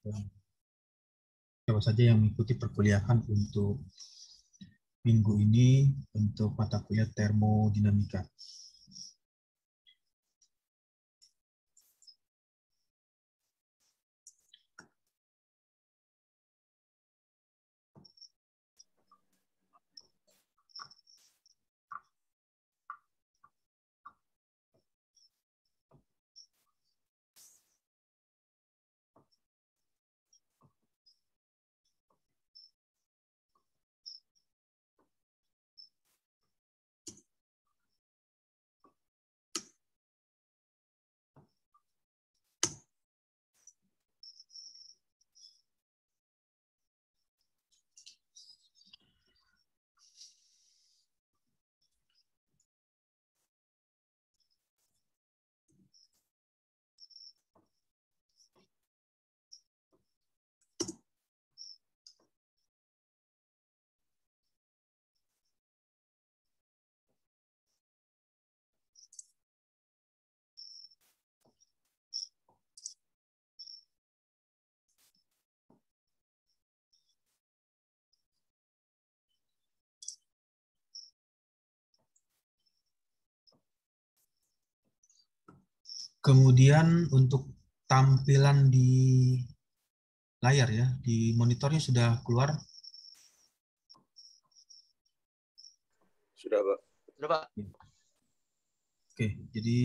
Siapa saja yang mengikuti perkuliahan untuk minggu ini untuk mata kuliah termodinamika. Kemudian untuk tampilan di layar ya, di monitornya sudah keluar. Sudah, Pak. Sudah, Pak. Oke, jadi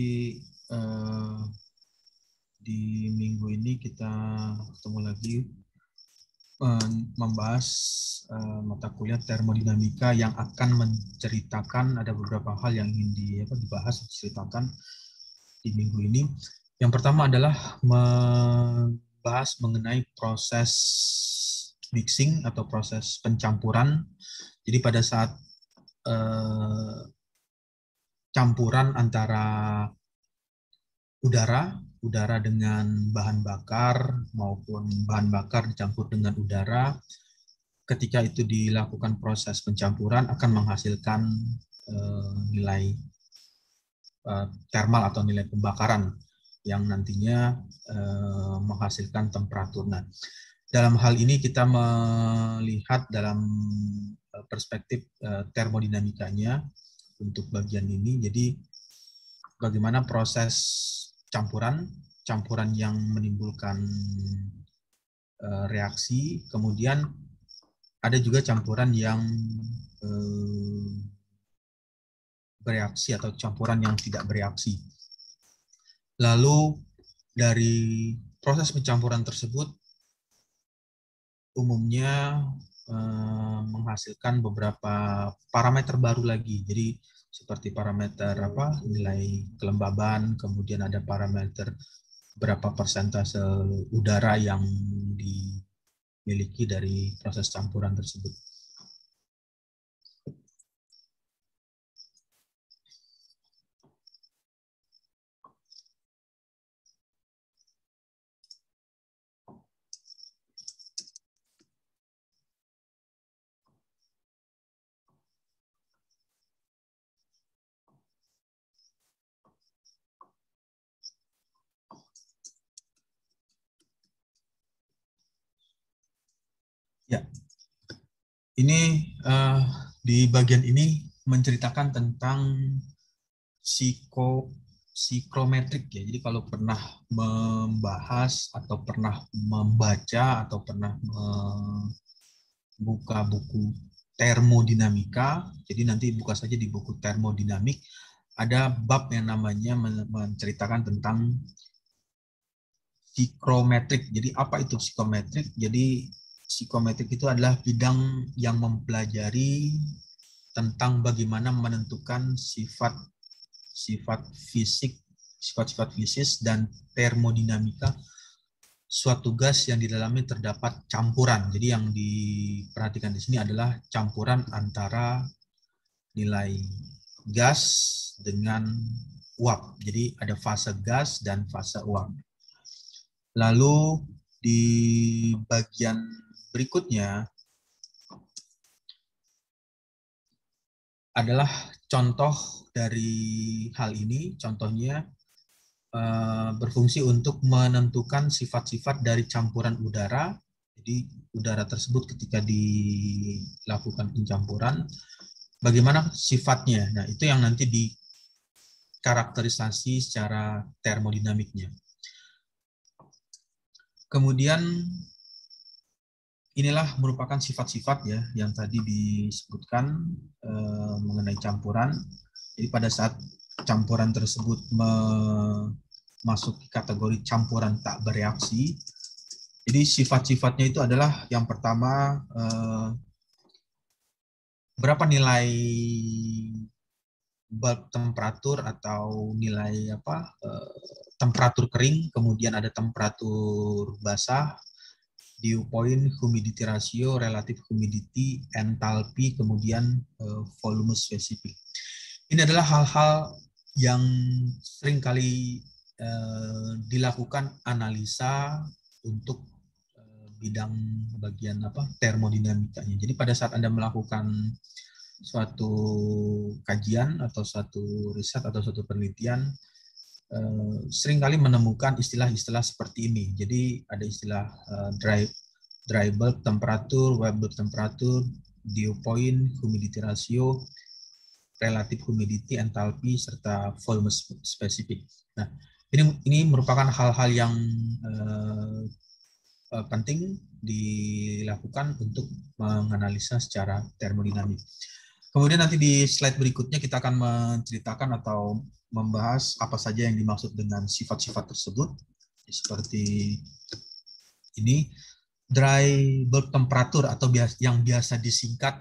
di minggu ini kita ketemu lagi membahas mata kuliah termodinamika yang akan menceritakan ada beberapa hal yang ingin dibahas, diceritakan di minggu ini. Yang pertama adalah membahas mengenai proses mixing atau proses pencampuran. Jadi pada saat campuran antara udara dengan bahan bakar maupun bahan bakar dicampur dengan udara, ketika itu dilakukan proses pencampuran akan menghasilkan nilai termal atau nilai pembakaran yang nantinya menghasilkan temperatur. Nah, dalam hal ini kita melihat dalam perspektif termodinamikanya untuk bagian ini. Jadi bagaimana proses campuran yang menimbulkan reaksi, kemudian ada juga campuran yang bereaksi atau campuran yang tidak bereaksi. Lalu dari proses pencampuran tersebut umumnya menghasilkan beberapa parameter baru lagi. Jadi seperti parameter nilai kelembaban, kemudian ada parameter berapa persentase udara yang dimiliki dari proses campuran tersebut. Ya, ini di bagian ini menceritakan tentang psikometrik ya. Jadi kalau pernah membahas atau pernah membaca atau pernah membuka buku termodinamika, jadi nanti buka saja di buku termodinamik, ada bab yang namanya menceritakan tentang psikometrik. Jadi apa itu psikometrik? Jadi psikometrik itu adalah bidang yang mempelajari tentang bagaimana menentukan sifat fisik, sifat-sifat fisis dan termodinamika suatu gas yang di dalamnya terdapat campuran. Jadi yang diperhatikan di sini adalah campuran antara nilai gas dengan uap. Jadi ada fase gas dan fase uap. Lalu di bagian berikutnya adalah contoh dari hal ini. Contohnya berfungsi untuk menentukan sifat-sifat dari campuran udara. Jadi udara tersebut ketika dilakukan pencampuran, bagaimana sifatnya. Nah, itu yang nanti dikarakterisasi secara termodinamiknya. Kemudian inilah merupakan sifat-sifat ya yang tadi disebutkan mengenai campuran. Jadi pada saat campuran tersebut masuk kategori campuran tak bereaksi, jadi sifat-sifatnya itu adalah yang pertama berapa nilai bulk temperatur atau nilai temperatur kering, kemudian ada temperatur basah, dew point, humidity ratio, relative humidity, enthalpy, kemudian volume spesifik. Ini adalah hal-hal yang sering kali dilakukan analisa untuk bidang bagian termodinamikanya. Jadi pada saat Anda melakukan suatu kajian atau suatu riset atau suatu penelitian, seringkali menemukan istilah-istilah seperti ini. Jadi ada istilah dry bulk temperatur, wet bulk temperatur, dew point, humidity ratio, relative humidity, enthalpy, serta volume spesifik. Nah, ini merupakan hal-hal yang penting dilakukan untuk menganalisa secara termodinamik. Kemudian nanti di slide berikutnya kita akan menceritakan atau membahas apa saja yang dimaksud dengan sifat-sifat tersebut. Seperti ini, dry bulk temperatur atau yang biasa disingkat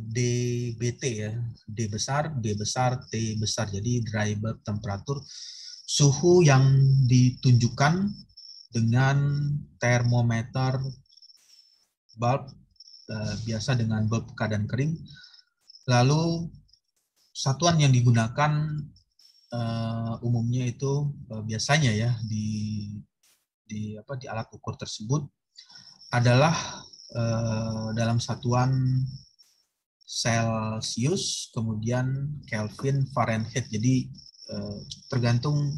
DBT ya, D besar, B besar, T besar. Jadi dry bulk temperatur, suhu yang ditunjukkan dengan termometer bulb, biasa dengan bulb keadaan kering. Lalu satuan yang digunakan umumnya itu biasanya ya di alat ukur tersebut adalah dalam satuan Celsius, kemudian Kelvin, Fahrenheit. Jadi tergantung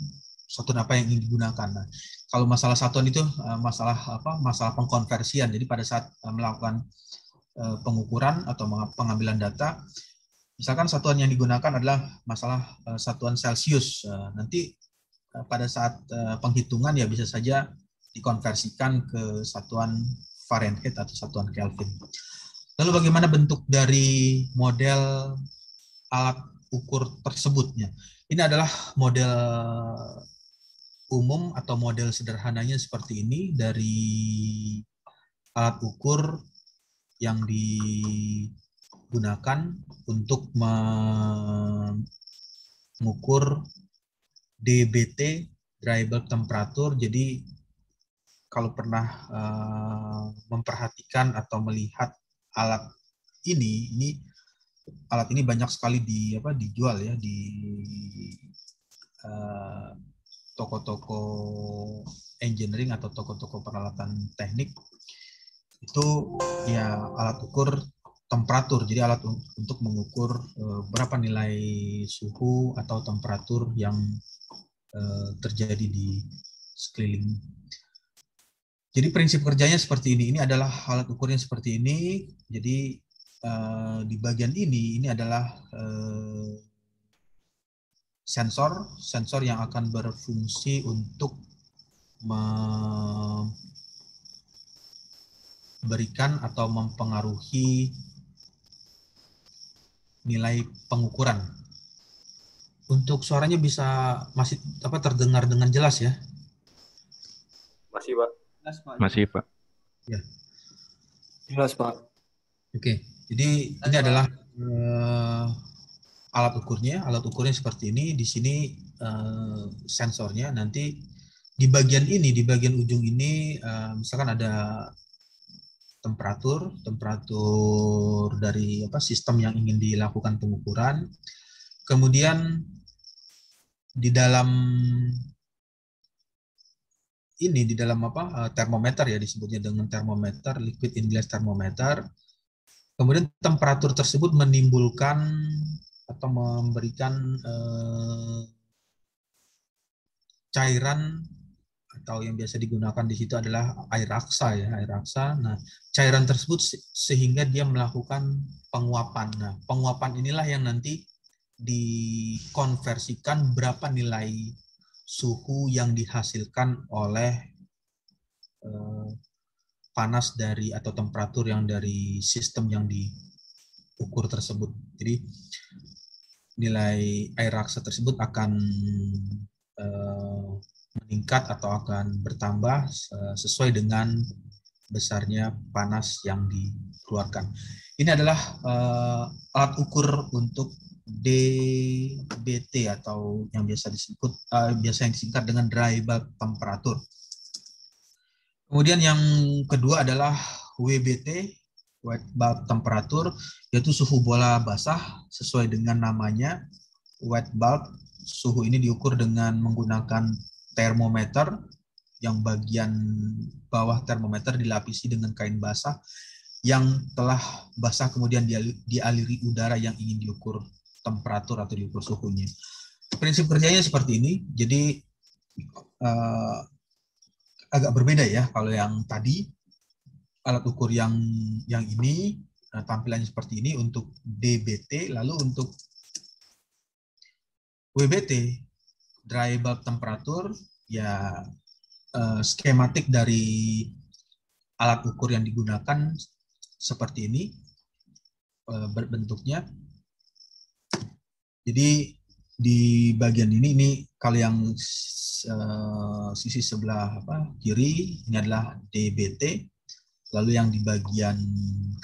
satuan apa yang ingin digunakan. Nah, kalau masalah satuan itu masalah pengkonversian. Jadi pada saat melakukan pengukuran atau pengambilan data, misalkan satuan yang digunakan adalah masalah satuan Celsius. Nanti pada saat penghitungan ya bisa saja dikonversikan ke satuan Fahrenheit atau satuan Kelvin. Lalu bagaimana bentuk dari model alat ukur tersebutnya? Ini adalah model umum atau model sederhananya seperti ini dari alat ukur yang digunakan untuk mengukur DBT, dry bulk temperatur. Jadi kalau pernah memperhatikan atau melihat alat ini alat ini banyak sekali dijual ya di toko-toko engineering atau toko-toko peralatan teknik. Itu ya alat ukur temperatur. Jadi alat untuk mengukur berapa nilai suhu atau temperatur yang terjadi di sekeliling. Jadi prinsip kerjanya seperti ini. Ini adalah alat ukurnya seperti ini. Jadi di bagian ini adalah sensor yang akan berfungsi untuk memberikan atau mempengaruhi nilai pengukuran. Untuk suaranya masih terdengar dengan jelas ya? Masih, Pak. Masih, Pak. Ya. Jelas, Pak. Oke. Jadi ini adalah alat ukurnya. Alat ukurnya seperti ini. Di sini sensornya. Nanti di bagian ini, di bagian ujung ini, misalkan ada temperatur dari sistem yang ingin dilakukan pengukuran. Kemudian di dalam termometer ya, disebutnya dengan termometer, liquid in glass thermometer. Kemudian temperatur tersebut menimbulkan atau memberikan cairan atau yang biasa digunakan di situ adalah air raksa ya, air raksa. Nah, cairan tersebut sehingga dia melakukan penguapan. Nah, penguapan inilah yang nanti dikonversikan berapa nilai suhu yang dihasilkan oleh panas dari atau temperatur yang dari sistem yang diukur tersebut. Jadi nilai air raksa tersebut akan meningkat atau akan bertambah sesuai dengan besarnya panas yang dikeluarkan. Ini adalah alat ukur untuk DBT atau yang biasa disingkat dengan dry bulb temperature. Kemudian yang kedua adalah WBT, wet bulb temperature, yaitu suhu bola basah sesuai dengan namanya. Wet bulb, suhu ini diukur dengan menggunakan termometer, yang bagian bawah termometer dilapisi dengan kain basah yang telah basah kemudian dialiri udara yang ingin diukur temperatur atau diukur suhunya. Prinsip kerjanya seperti ini, jadi agak berbeda ya. Kalau yang tadi alat ukur yang ini tampilannya seperti ini untuk DBT, lalu untuk WBT, dry bulb temperature, ya skematik dari alat ukur yang digunakan seperti ini bentuknya. Jadi di bagian ini kalau yang sisi sebelah kiri ini adalah DBT, lalu yang di bagian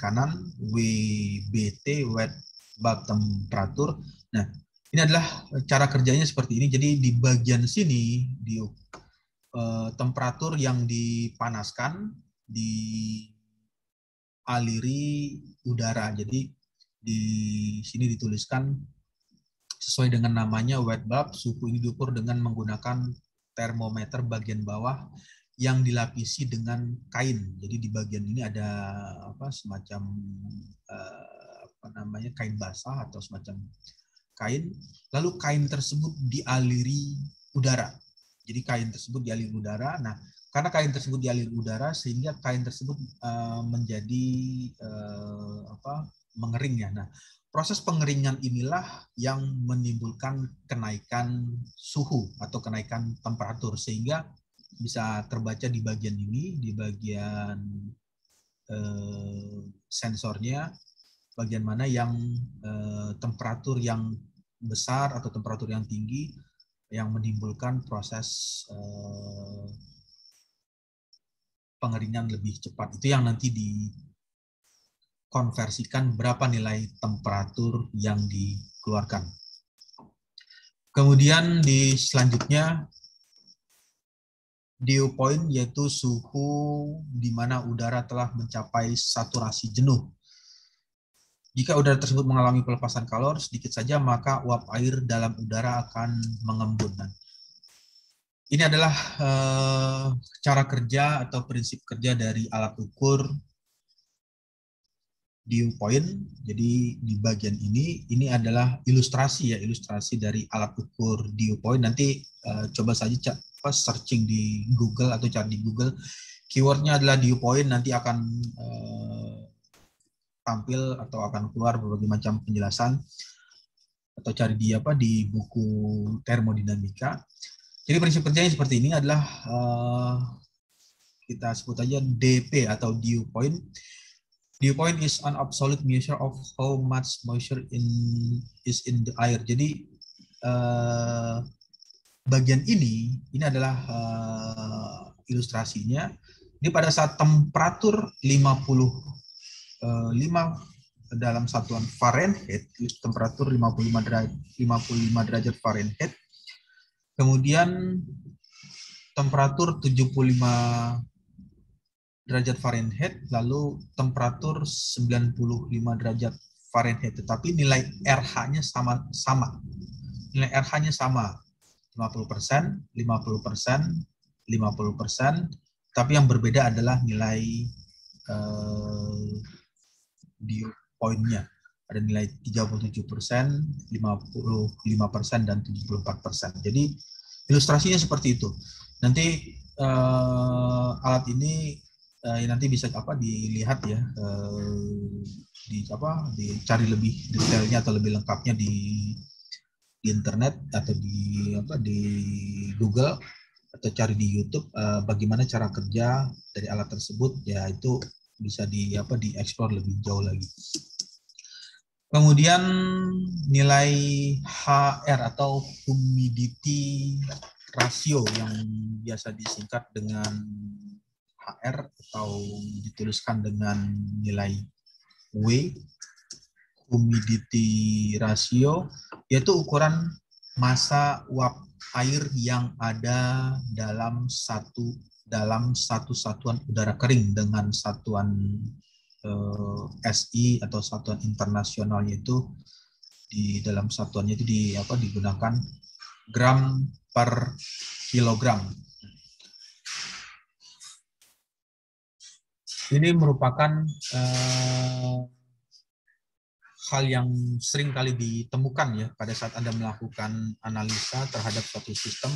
kanan WBT, wet bulb temperature. Nah, ini adalah cara kerjanya seperti ini. Jadi di bagian sini di temperatur yang dipanaskan dialiri udara. Jadi di sini dituliskan sesuai dengan namanya wet bulb, suhu ini diukur dengan menggunakan termometer bagian bawah yang dilapisi dengan kain. Jadi di bagian ini ada semacam kain basah atau semacam kain. Lalu kain tersebut dialiri udara. Jadi kain tersebut dialiri udara. Nah, karena kain tersebut dialiri udara sehingga kain tersebut menjadi mengering ya. Nah, proses pengeringan inilah yang menimbulkan kenaikan suhu atau kenaikan temperatur sehingga bisa terbaca di bagian ini, di bagian sensornya, bagian mana yang temperatur yang besar atau temperatur yang tinggi yang menimbulkan proses pengeringan lebih cepat. Itu yang nanti dikonversikan berapa nilai temperatur yang dikeluarkan. Kemudian di selanjutnya dew point, yaitu suhu di mana udara telah mencapai saturasi jenuh. Jika udara tersebut mengalami pelepasan kalor sedikit saja, maka uap air dalam udara akan mengembun. Ini adalah cara kerja atau prinsip kerja dari alat ukur dew point. Jadi di bagian ini adalah ilustrasi dari alat ukur dew point. Nanti coba saja searching di Google atau cari di Google. Keywordnya adalah dew point, nanti akan tampil atau akan keluar berbagai macam penjelasan, atau cari di buku termodinamika. Jadi prinsip kerjanya seperti ini adalah kita sebut aja DP atau dew point. Dew point is an absolute measure of how much moisture is in the air. Jadi bagian ini adalah ilustrasinya. Ini pada saat temperatur 55 dalam satuan Fahrenheit, temperatur 55 derajat Fahrenheit, kemudian temperatur 75 derajat Fahrenheit, lalu temperatur 95 derajat Fahrenheit, tetapi nilai RH-nya sama. Nilai RH-nya sama, 50%, 50%, 50%, tapi yang berbeda adalah nilai dew point-nya. Ada nilai 37%, 55%, dan 74%. Jadi Ilustrasinya seperti itu. Nanti alat ini nanti bisa dilihat ya, dicari lebih detailnya atau lebih lengkapnya di internet atau di Google atau cari di YouTube bagaimana cara kerja dari alat tersebut, ya itu bisa dieksplor lebih jauh lagi. Kemudian nilai HR atau humidity ratio yang biasa disingkat dengan HR atau dituliskan dengan nilai W, humidity ratio, yaitu ukuran massa uap air yang ada dalam satu satuan udara kering dengan satuan SI atau satuan internasionalnya itu di dalam satuannya itu digunakan gram per kilogram. Ini merupakan hal yang sering kali ditemukan ya pada saat Anda melakukan analisa terhadap suatu sistem.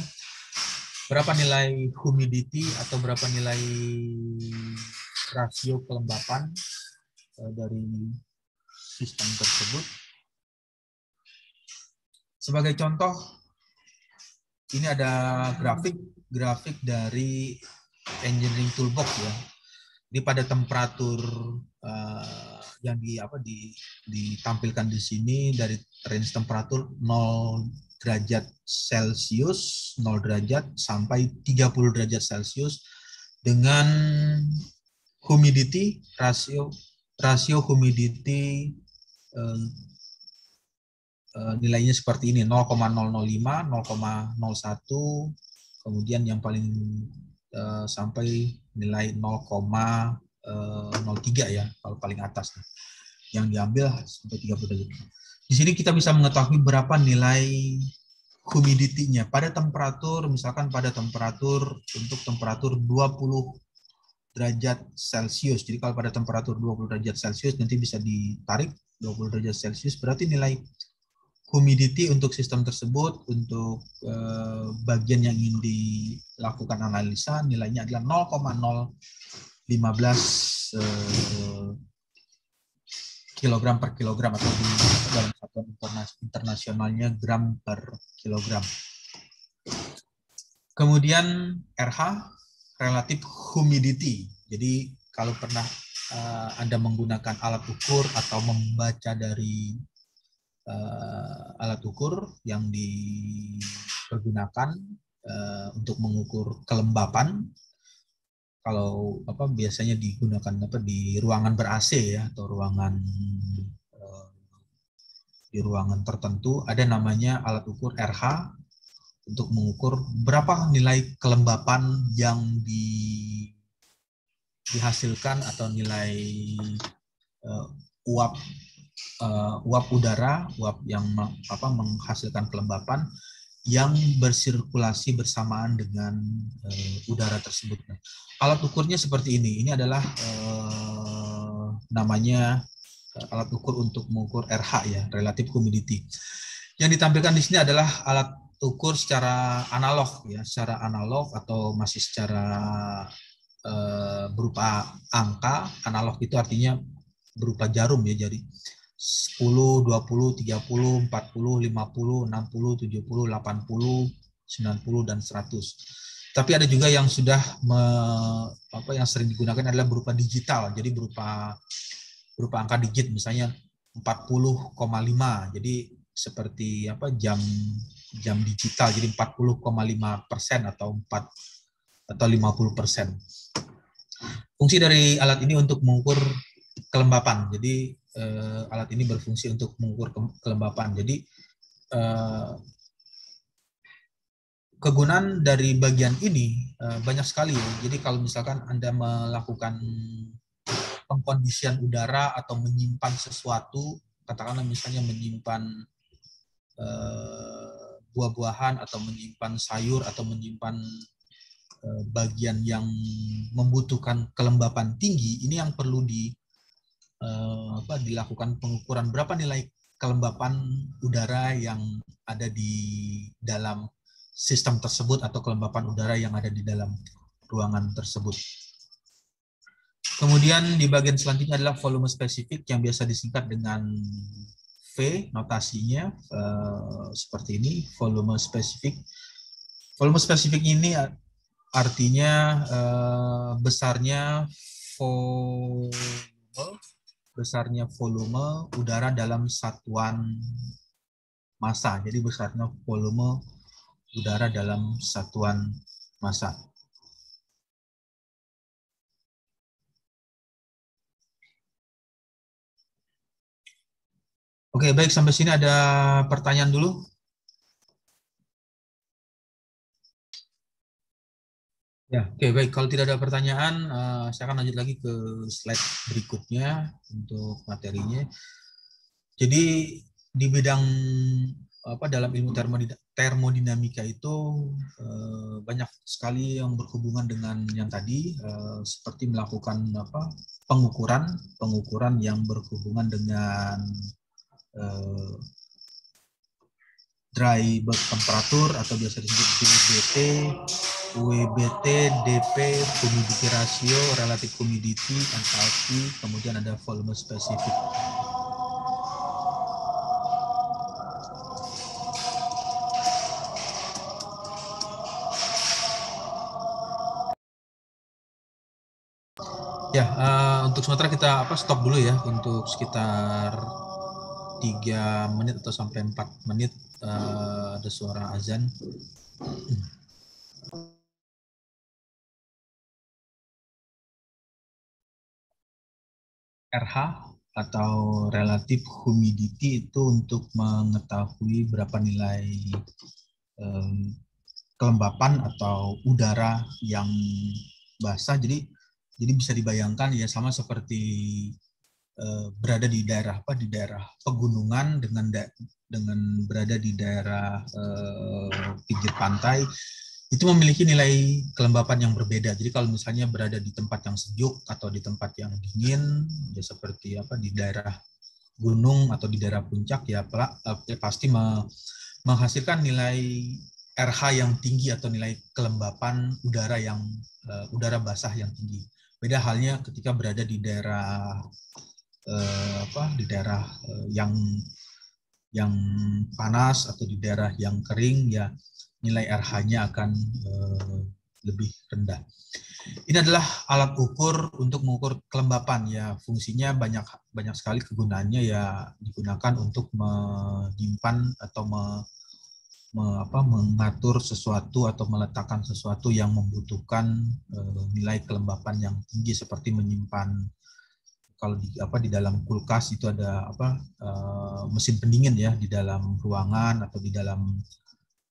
Berapa nilai humidity atau berapa nilai rasio kelembapan dari sistem tersebut. Sebagai contoh, ini ada grafik dari engineering toolbox ya. Di pada temperatur yang ditampilkan di sini dari range temperatur 0 derajat Celcius, 0 derajat sampai 30 derajat Celcius dengan humidity rasio humidity nilainya seperti ini, 0,005, 0,01, kemudian yang paling sampai nilai 0,03 ya, kalau paling atas yang diambil sampai 30 derajat. Di sini kita bisa mengetahui berapa nilai humidity-nya pada temperatur, misalkan pada temperatur untuk temperatur 20 derajat Celcius. Jadi kalau pada temperatur 20 derajat Celcius nanti bisa ditarik 20 derajat Celcius, berarti nilai humidity untuk sistem tersebut, untuk bagian yang ingin dilakukan analisa, nilainya adalah 0,015 kilogram per kilogram atau di dalam satuan internasionalnya gram per kilogram. Kemudian RH, relative humidity. Jadi kalau pernah Anda menggunakan alat ukur atau membaca dari alat ukur yang dipergunakan untuk mengukur kelembapan, kalau biasanya digunakan di ruangan ber-AC ya, atau di ruangan tertentu ada namanya alat ukur RH untuk mengukur berapa nilai kelembapan yang dihasilkan atau nilai uap udara, uap yang menghasilkan kelembapan yang bersirkulasi bersamaan dengan udara tersebut. Alat ukurnya seperti ini. Ini adalah namanya alat ukur untuk mengukur RH ya, relative humidity. Yang ditampilkan di sini adalah alat ukur secara analog ya, secara analog atau masih secara berupa angka. Analog itu artinya berupa jarum ya, jadi 10, 20, 30, 40, 50, 60, 70, 80, 90, dan 100. Tapi ada juga yang sudah yang sering digunakan adalah berupa digital. Jadi berupa angka digit, misalnya 40,5. Jadi seperti jam digital. Jadi 40,5% atau 50%. Fungsi dari alat ini untuk mengukur kelembapan. Jadi alat ini berfungsi untuk mengukur kelembapan. Jadi kegunaan dari bagian ini banyak sekali. Jadi kalau misalkan Anda melakukan pengkondisian udara atau menyimpan sesuatu, katakanlah misalnya menyimpan buah-buahan atau menyimpan sayur atau menyimpan bagian yang membutuhkan kelembapan tinggi, ini yang perlu dilakukan pengukuran berapa nilai kelembapan udara yang ada di dalam sistem tersebut atau kelembapan udara yang ada di dalam ruangan tersebut. Kemudian di bagian selanjutnya adalah volume spesifik yang biasa disingkat dengan V, notasinya seperti ini, volume spesifik. Volume spesifik ini artinya besarnya volume udara dalam satuan massa. Jadi besarnya volume udara dalam satuan massa. Oke, baik, sampai sini ada pertanyaan dulu. Ya, oke, baik. Kalau tidak ada pertanyaan, saya akan lanjut lagi ke slide berikutnya untuk materinya. Jadi di bidang dalam ilmu termodinamika itu banyak sekali yang berhubungan dengan yang tadi, seperti melakukan pengukuran yang berhubungan dengan dry bulk temperatur atau biasa disebut DBT, WBT, DP, humidity ratio, relative humidity, enthalpy, kemudian ada volume spesifik. Ya, untuk sementara kita stop dulu ya untuk sekitar 3 menit atau sampai 4 menit, ada suara azan. RH atau relative humidity itu untuk mengetahui berapa nilai kelembapan atau udara yang basah. Jadi bisa dibayangkan ya sama seperti berada di daerah pegunungan dengan berada di daerah pinggir pantai, itu memiliki nilai kelembapan yang berbeda. Jadi kalau misalnya berada di tempat yang sejuk atau di tempat yang dingin, ya seperti di daerah gunung atau di daerah puncak, ya pasti menghasilkan nilai RH yang tinggi atau nilai kelembapan udara yang udara basah yang tinggi. Beda halnya ketika berada di daerah yang panas atau di daerah yang kering, ya nilai RH-nya akan lebih rendah. Ini adalah alat ukur untuk mengukur kelembapan, ya fungsinya banyak sekali kegunaannya, ya digunakan untuk menyimpan atau mengatur sesuatu atau meletakkan sesuatu yang membutuhkan nilai kelembapan yang tinggi, seperti menyimpan, kalau di dalam kulkas itu ada mesin pendingin ya di dalam ruangan atau di dalam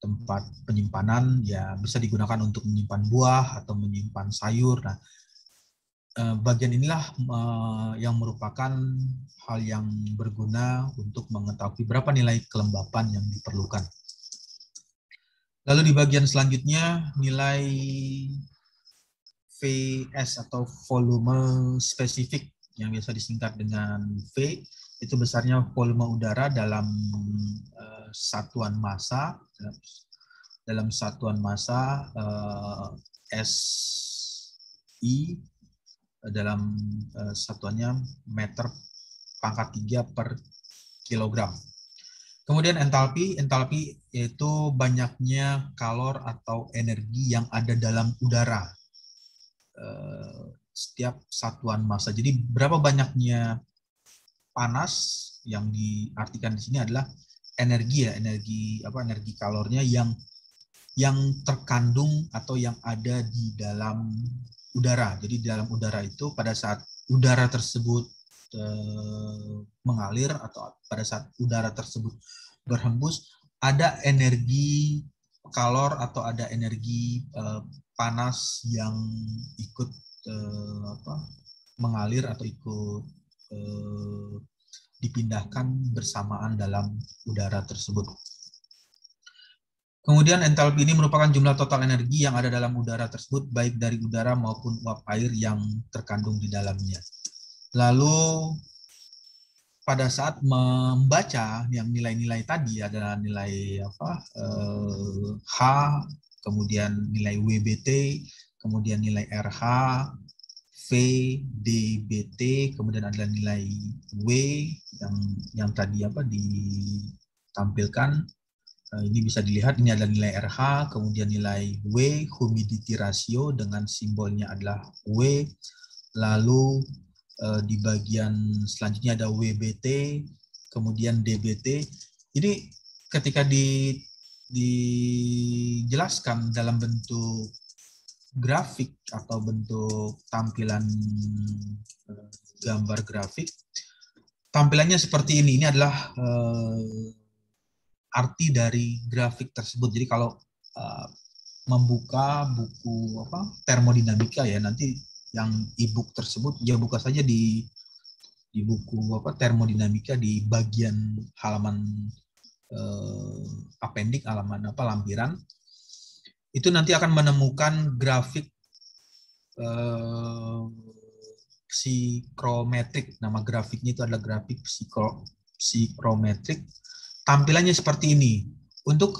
tempat penyimpanan, ya bisa digunakan untuk menyimpan buah atau menyimpan sayur. Nah, bagian inilah yang merupakan hal yang berguna untuk mengetahui berapa nilai kelembapan yang diperlukan. Lalu di bagian selanjutnya, nilai VS atau volume spesifik yang biasa disingkat dengan V, itu besarnya volume udara dalam satuan massa, SI, dalam satuannya meter pangkat 3 per kilogram. Kemudian entalpi yaitu banyaknya kalor atau energi yang ada dalam udara setiap satuan massa. Jadi berapa banyaknya panas, yang diartikan di sini adalah energi kalornya yang terkandung atau yang ada di dalam udara. Jadi di dalam udara itu pada saat udara tersebut mengalir atau pada saat udara tersebut berhembus, ada energi kalor atau ada energi panas yang ikut mengalir atau ikut dipindahkan bersamaan dalam udara tersebut. Kemudian entalpi ini merupakan jumlah total energi yang ada dalam udara tersebut, baik dari udara maupun uap air yang terkandung di dalamnya. Lalu pada saat membaca yang nilai-nilai tadi adalah nilai H, kemudian nilai WBT, kemudian nilai RH, V, DBT, kemudian adalah nilai W yang tadi ditampilkan. Ini bisa dilihat, ini adalah nilai RH, kemudian nilai W, humidity ratio dengan simbolnya adalah W, lalu di bagian selanjutnya ada WBT, kemudian DBT. Ini ketika dijelaskan dalam bentuk grafik atau bentuk tampilan gambar grafik, tampilannya seperti ini. Ini adalah arti dari grafik tersebut. Jadi kalau membuka buku termodinamika ya, nanti yang e-book tersebut ya buka saja di buku termodinamika di bagian halaman appendix, halaman lampiran. Itu nanti akan menemukan grafik psikrometrik. Nama grafiknya itu adalah grafik psikrometrik. Tampilannya seperti ini. Untuk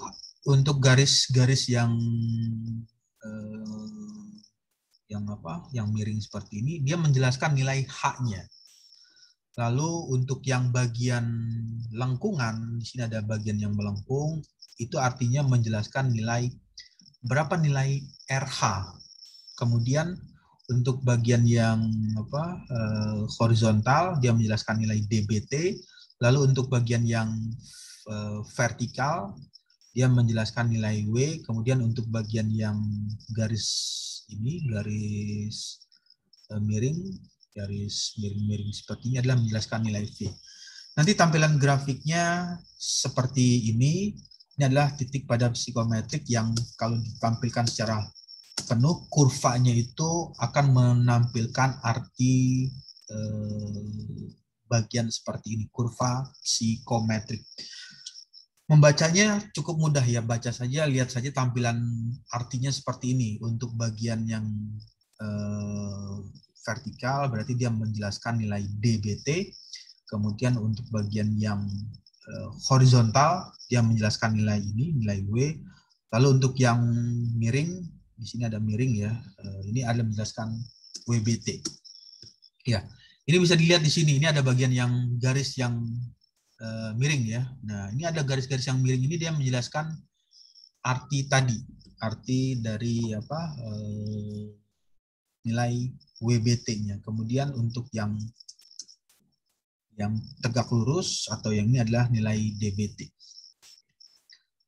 garis-garis yang miring seperti ini, dia menjelaskan nilai H-nya. Lalu untuk yang bagian lengkungan, di sini ada bagian yang melengkung, itu artinya menjelaskan berapa nilai RH. Kemudian untuk bagian yang horizontal, dia menjelaskan nilai DBT. Lalu untuk bagian yang vertikal, dia menjelaskan nilai W. Kemudian untuk bagian yang garis miring seperti ini adalah menjelaskan nilai V. Nanti tampilan grafiknya seperti ini. Ini adalah titik pada psikometrik yang kalau ditampilkan secara penuh, kurvanya itu akan menampilkan arti bagian seperti ini, kurva psikometrik. Membacanya cukup mudah ya, baca saja, lihat saja tampilan artinya seperti ini. Untuk bagian yang vertikal berarti dia menjelaskan nilai DBT, kemudian untuk bagian yang horizontal dia menjelaskan nilai nilai W, lalu untuk yang miring, di sini ada miring ya, ini ada menjelaskan WBT. Ya, ini bisa dilihat di sini, ini ada bagian yang garis yang miring ya. Nah, ini ada garis-garis yang miring ini, dia menjelaskan arti tadi, arti dari nilai WBT-nya. Kemudian untuk yang tegak lurus atau yang ini adalah nilai DBT.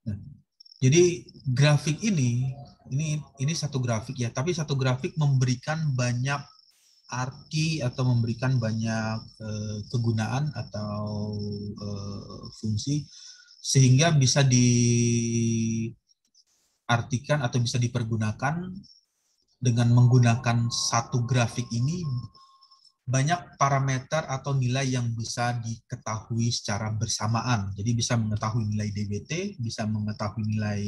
Nah, jadi grafik ini satu grafik ya, tapi satu grafik memberikan banyak arti atau memberikan banyak kegunaan atau fungsi, sehingga bisa diartikan atau bisa dipergunakan dengan menggunakan satu grafik ini. Banyak parameter atau nilai yang bisa diketahui secara bersamaan. Jadi bisa mengetahui nilai DBT, bisa mengetahui nilai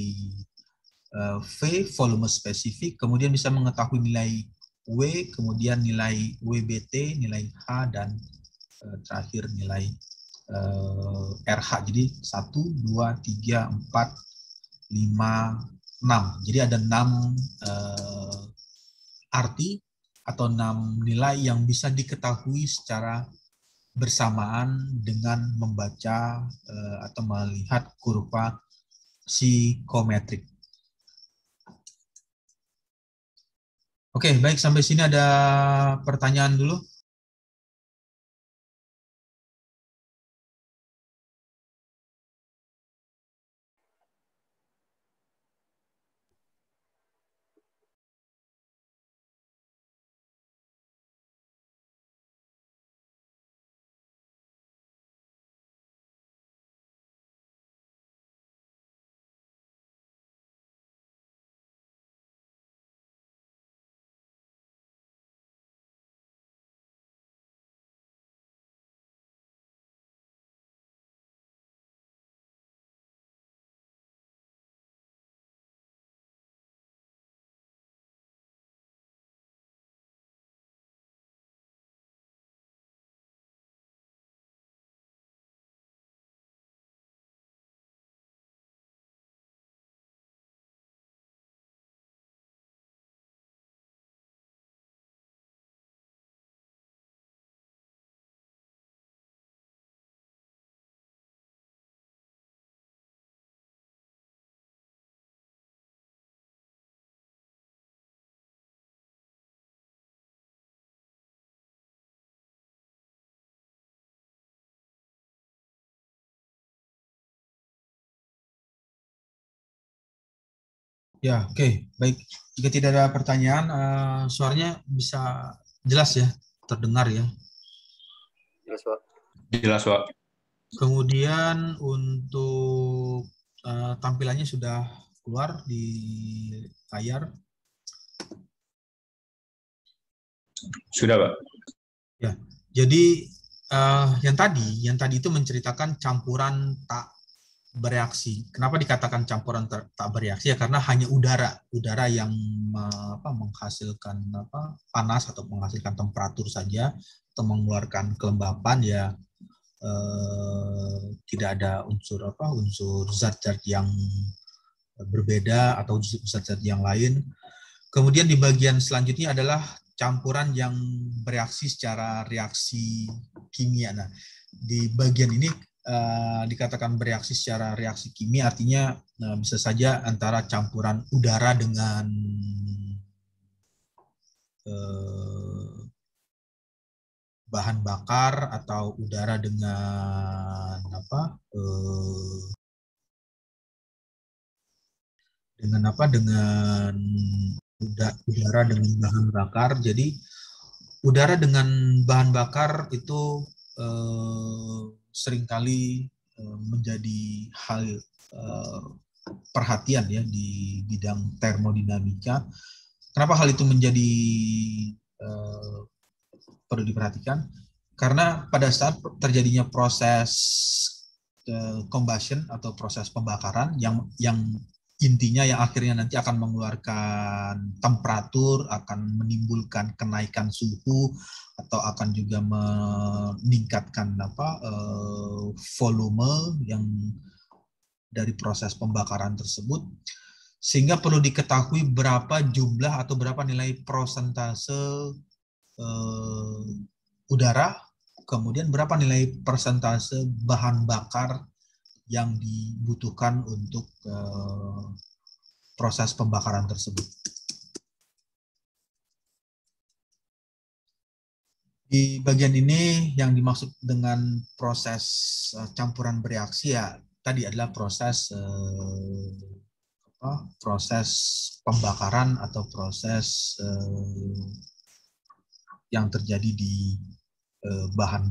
V, volume spesifik, kemudian bisa mengetahui nilai W, kemudian nilai WBT, nilai H, dan terakhir nilai RH. Jadi 1, 2, 3, 4, 5, 6. Jadi ada 6 arti atau 6 nilai yang bisa diketahui secara bersamaan dengan membaca atau melihat kurva psikometrik. Oke, baik, sampai sini ada pertanyaan dulu. Ya, oke, baik. Jika tidak ada pertanyaan, suaranya bisa jelas ya, terdengar ya. Jelas, Pak. Jelas, Pak. Kemudian untuk tampilannya sudah keluar di layar. Sudah, Pak. Ya, jadi yang tadi itu menceritakan campuran tak bereaksi. Kenapa dikatakan campuran tak bereaksi? Ya karena hanya udara yang menghasilkan panas atau menghasilkan temperatur saja atau mengeluarkan kelembapan ya, tidak ada unsur zat-zat yang berbeda atau zat-zat yang lain. Kemudian di bagian selanjutnya adalah campuran yang bereaksi secara reaksi kimia. Nah, di bagian ini dikatakan bereaksi secara reaksi kimia artinya bisa saja antara campuran udara dengan bahan bakar atau udara dengan dengan udara dengan bahan bakar. Jadi udara dengan bahan bakar itu seringkali menjadi hal perhatian ya di bidang termodinamika. Kenapa hal itu menjadi perlu diperhatikan? Karena pada saat terjadinya proses combustion atau proses pembakaran yang intinya yang akhirnya nanti akan mengeluarkan temperatur, akan menimbulkan kenaikan suhu atau akan juga meningkatkan volume yang dari proses pembakaran tersebut, sehingga perlu diketahui berapa jumlah atau berapa nilai persentase udara, kemudian berapa nilai persentase bahan bakar yang dibutuhkan untuk proses pembakaran tersebut. Di bagian ini yang dimaksud dengan proses campuran bereaksi ya tadi adalah proses pembakaran atau proses yang terjadi di bahan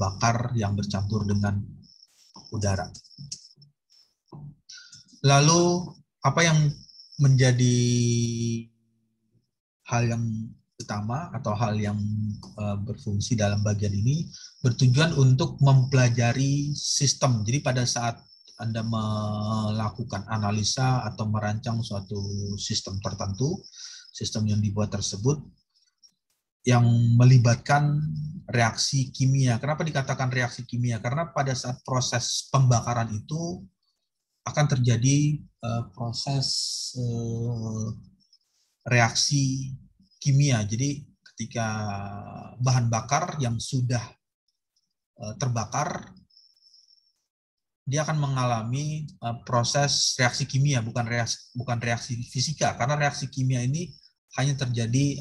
bakar yang bercampur dengan udara. Lalu apa yang menjadi hal yang utama atau hal yang berfungsi dalam bagian ini bertujuan untuk mempelajari sistem. Jadi pada saat Anda melakukan analisa atau merancang suatu sistem tertentu, sistem yang dibuat tersebut yang melibatkan reaksi kimia. Kenapa dikatakan reaksi kimia? Karena pada saat proses pembakaran itu akan terjadi proses reaksi kimia. Jadi ketika bahan bakar yang sudah terbakar, dia akan mengalami proses reaksi kimia, bukan reaksi fisika. Karena reaksi kimia ini hanya terjadi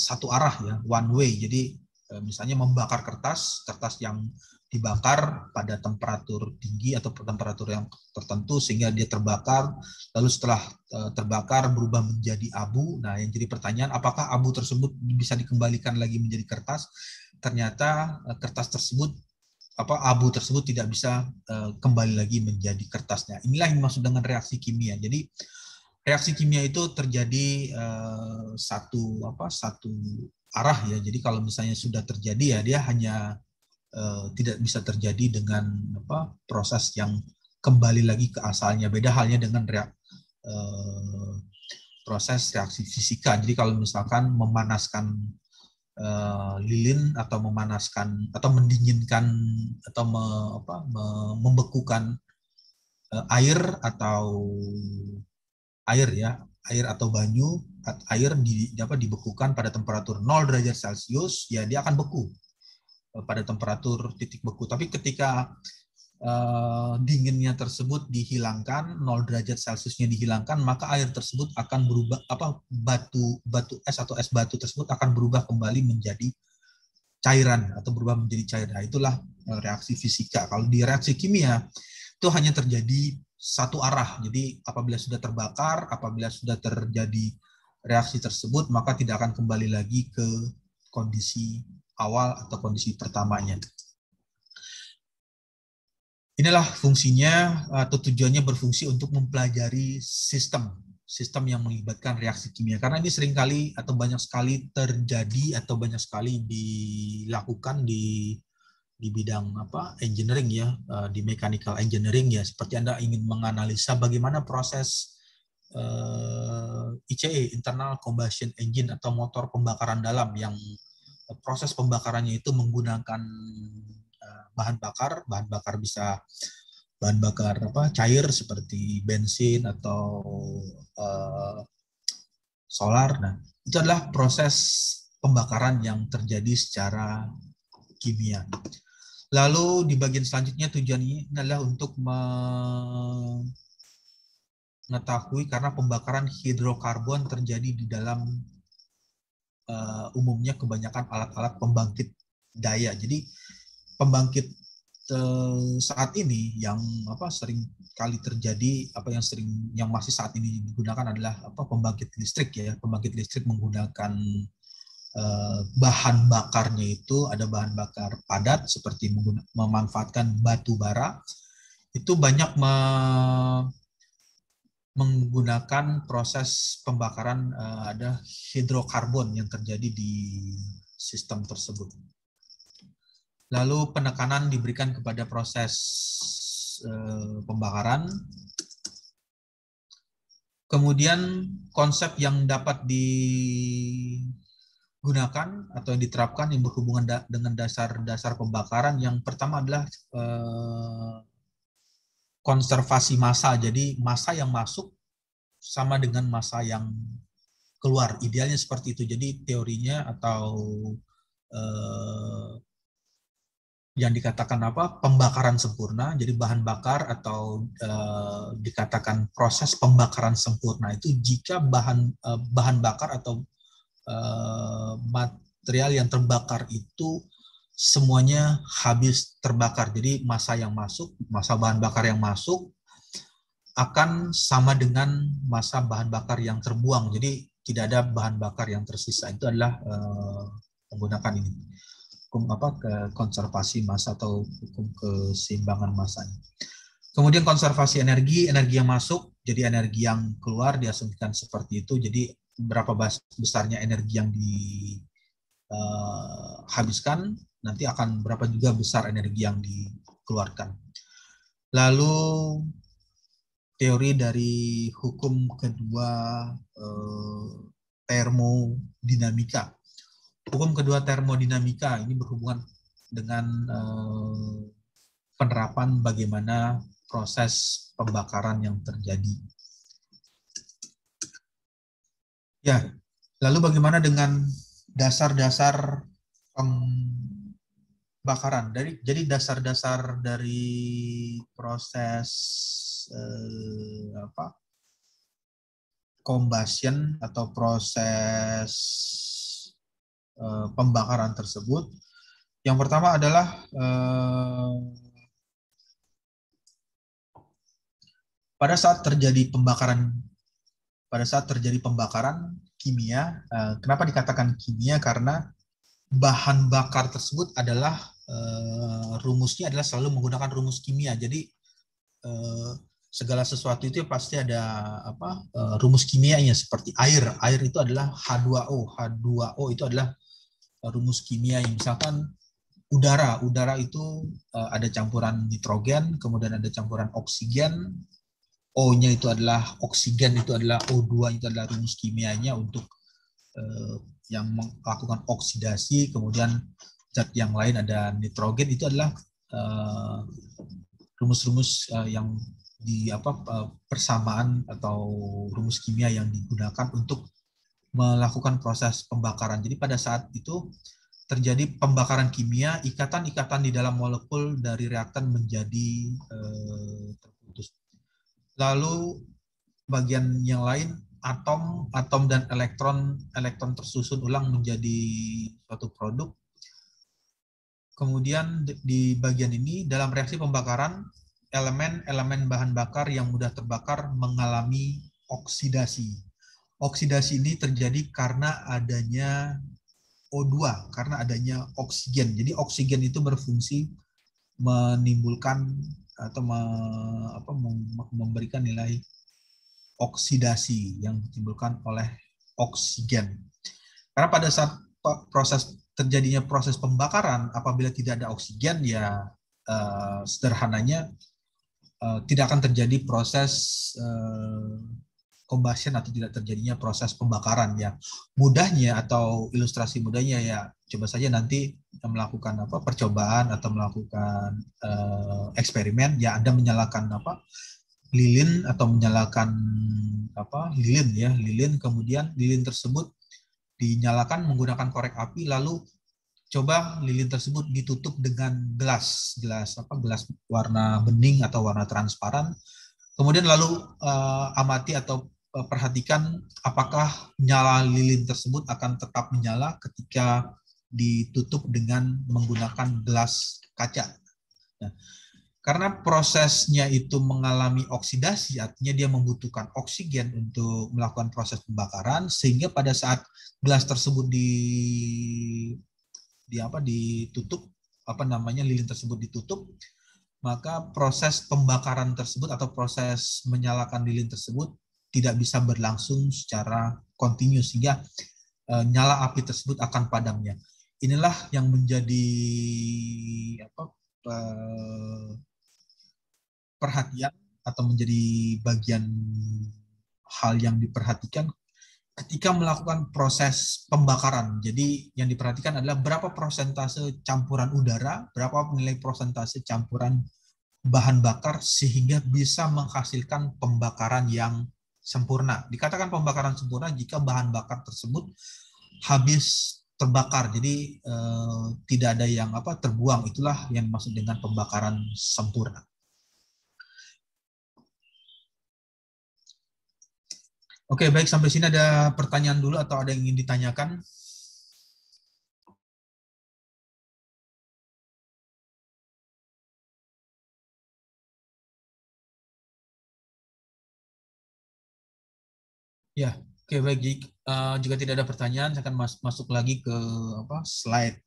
satu arah ya, one way. Jadi misalnya membakar kertas yang dibakar pada temperatur tinggi atau temperatur yang tertentu sehingga dia terbakar, lalu setelah terbakar berubah menjadi abu. Nah, yang jadi pertanyaan, apakah abu tersebut bisa dikembalikan lagi menjadi kertas? Ternyata kertas tersebut abu tersebut tidak bisa kembali lagi menjadi kertasnya. Inilah yang dimaksud dengan reaksi kimia. Jadi reaksi kimia itu terjadi satu arah ya. Jadi kalau misalnya sudah terjadi ya dia hanya tidak bisa terjadi dengan proses yang kembali lagi ke asalnya. Beda halnya dengan proses reaksi fisika. Jadi kalau misalkan memanaskan lilin atau memanaskan atau mendinginkan atau membekukan air atau banyu, air dibekukan pada temperatur 0 derajat Celcius, ya dia akan beku pada temperatur titik beku. Tapi ketika dinginnya tersebut dihilangkan, 0 derajat Celciusnya dihilangkan, maka air tersebut akan berubah, batu es atau es batu tersebut akan berubah kembali menjadi cairan atau berubah menjadi cair. Nah, itulah reaksi fisika. Kalau di reaksi kimia itu hanya terjadi satu arah. Jadi apabila sudah terbakar, apabila sudah terjadi reaksi tersebut, maka tidak akan kembali lagi ke kondisi awal atau kondisi pertamanya. Inilah fungsinya atau tujuannya berfungsi untuk mempelajari sistem yang melibatkan reaksi kimia. Karena ini seringkali atau banyak sekali terjadi atau banyak sekali dilakukan di bidang engineering ya, di mechanical engineering ya. Seperti Anda ingin menganalisa bagaimana proses ICE, internal combustion engine atau motor pembakaran dalam yang proses pembakarannya itu menggunakan bahan bakar bisa bahan bakar cair seperti bensin atau solar. Nah, itu adalah proses pembakaran yang terjadi secara kimia. Lalu di bagian selanjutnya tujuan ini adalah untuk mengetahui karena pembakaran hidrokarbon terjadi di dalam umumnya kebanyakan alat-alat pembangkit daya. Jadi pembangkit saat ini yang sering kali terjadi yang masih saat ini digunakan adalah pembangkit listrik ya. Pembangkit listrik menggunakan bahan bakarnya itu ada bahan bakar padat seperti memanfaatkan batu bara. Itu banyak menggunakan proses pembakaran ada hidrokarbon yang terjadi di sistem tersebut. Lalu penekanan diberikan kepada proses pembakaran. Kemudian konsep yang dapat digunakan atau yang diterapkan yang berhubungan dengan dasar-dasar pembakaran. Yang pertama adalah konservasi massa. Jadi massa yang masuk sama dengan massa yang keluar. Idealnya seperti itu. Jadi teorinya atau yang dikatakan pembakaran sempurna, jadi bahan bakar atau dikatakan proses pembakaran sempurna itu jika bahan bakar atau material yang terbakar itu semuanya habis terbakar. Jadi massa bahan bakar yang masuk akan sama dengan massa bahan bakar yang terbuang. Jadi tidak ada bahan bakar yang tersisa. Itu adalah menggunakan ini. Hukum konservasi massa atau hukum keseimbangan massanya. Kemudian konservasi energi yang masuk, jadi energi yang keluar diasumsikan seperti itu. Jadi berapa besarnya energi yang dihabiskan, nanti akan berapa juga besar energi yang dikeluarkan. Lalu teori dari hukum kedua termodinamika. Hukum kedua termodinamika ini berhubungan dengan penerapan bagaimana proses pembakaran yang terjadi. Ya, lalu bagaimana dengan dasar-dasar pembakaran? Jadi dasar-dasar dari proses combustion atau proses pembakaran tersebut. Yang pertama adalah pada saat terjadi pembakaran kimia. Kenapa dikatakan kimia? Karena bahan bakar tersebut adalah rumusnya adalah selalu menggunakan rumus kimia. Jadi segala sesuatu itu pasti ada rumus kimianya seperti air. Air itu adalah H2O. H2O itu adalah rumus kimia. Misalkan udara itu ada campuran nitrogen, kemudian ada campuran oksigen. O-nya itu adalah oksigen, itu adalah O2, itu adalah rumus kimianya untuk yang melakukan oksidasi. Kemudian zat yang lain ada nitrogen, itu adalah rumus-rumus yang di persamaan atau rumus kimia yang digunakan untuk melakukan proses pembakaran. Jadi pada saat itu terjadi pembakaran kimia, ikatan-ikatan di dalam molekul dari reaktan menjadi terputus. Lalu bagian yang lain, atom dan elektron tersusun ulang menjadi suatu produk. Kemudian di bagian ini dalam reaksi pembakaran, elemen bahan bakar yang mudah terbakar mengalami oksidasi. Oksidasi ini terjadi karena adanya O2, karena adanya oksigen. Jadi oksigen itu berfungsi menimbulkan atau memberikan nilai oksidasi yang ditimbulkan oleh oksigen. Karena pada saat terjadinya proses pembakaran, apabila tidak ada oksigen, ya sederhananya tidak akan terjadi proses combustion atau tidak terjadinya proses pembakaran. Ya mudahnya atau ilustrasi mudahnya ya coba saja nanti melakukan percobaan atau melakukan eksperimen, ya Anda menyalakan lilin atau menyalakan lilin, kemudian lilin tersebut dinyalakan menggunakan korek api, lalu coba lilin tersebut ditutup dengan gelas warna bening atau warna transparan. Kemudian lalu amati atau perhatikan apakah nyala lilin tersebut akan tetap menyala ketika ditutup dengan menggunakan gelas kaca. Nah, karena prosesnya itu mengalami oksidasi, artinya dia membutuhkan oksigen untuk melakukan proses pembakaran, sehingga pada saat gelas tersebut ditutup, lilin tersebut ditutup, maka proses pembakaran tersebut atau proses menyalakan lilin tersebut tidak bisa berlangsung secara kontinu, sehingga nyala api tersebut akan padamnya. Inilah yang menjadi perhatian atau menjadi bagian hal yang diperhatikan ketika melakukan proses pembakaran. Jadi yang diperhatikan adalah berapa persentase campuran udara, berapa nilai persentase campuran bahan bakar sehingga bisa menghasilkan pembakaran yang sempurna. Dikatakan pembakaran sempurna jika bahan bakar tersebut habis terbakar, jadi tidak ada yang terbuang. Itulah yang dimaksud dengan pembakaran sempurna. Oke, baik, sampai sini ada pertanyaan dulu atau ada yang ingin ditanyakan? Ya, oke, baik. Jika tidak ada pertanyaan, saya akan masuk lagi ke slide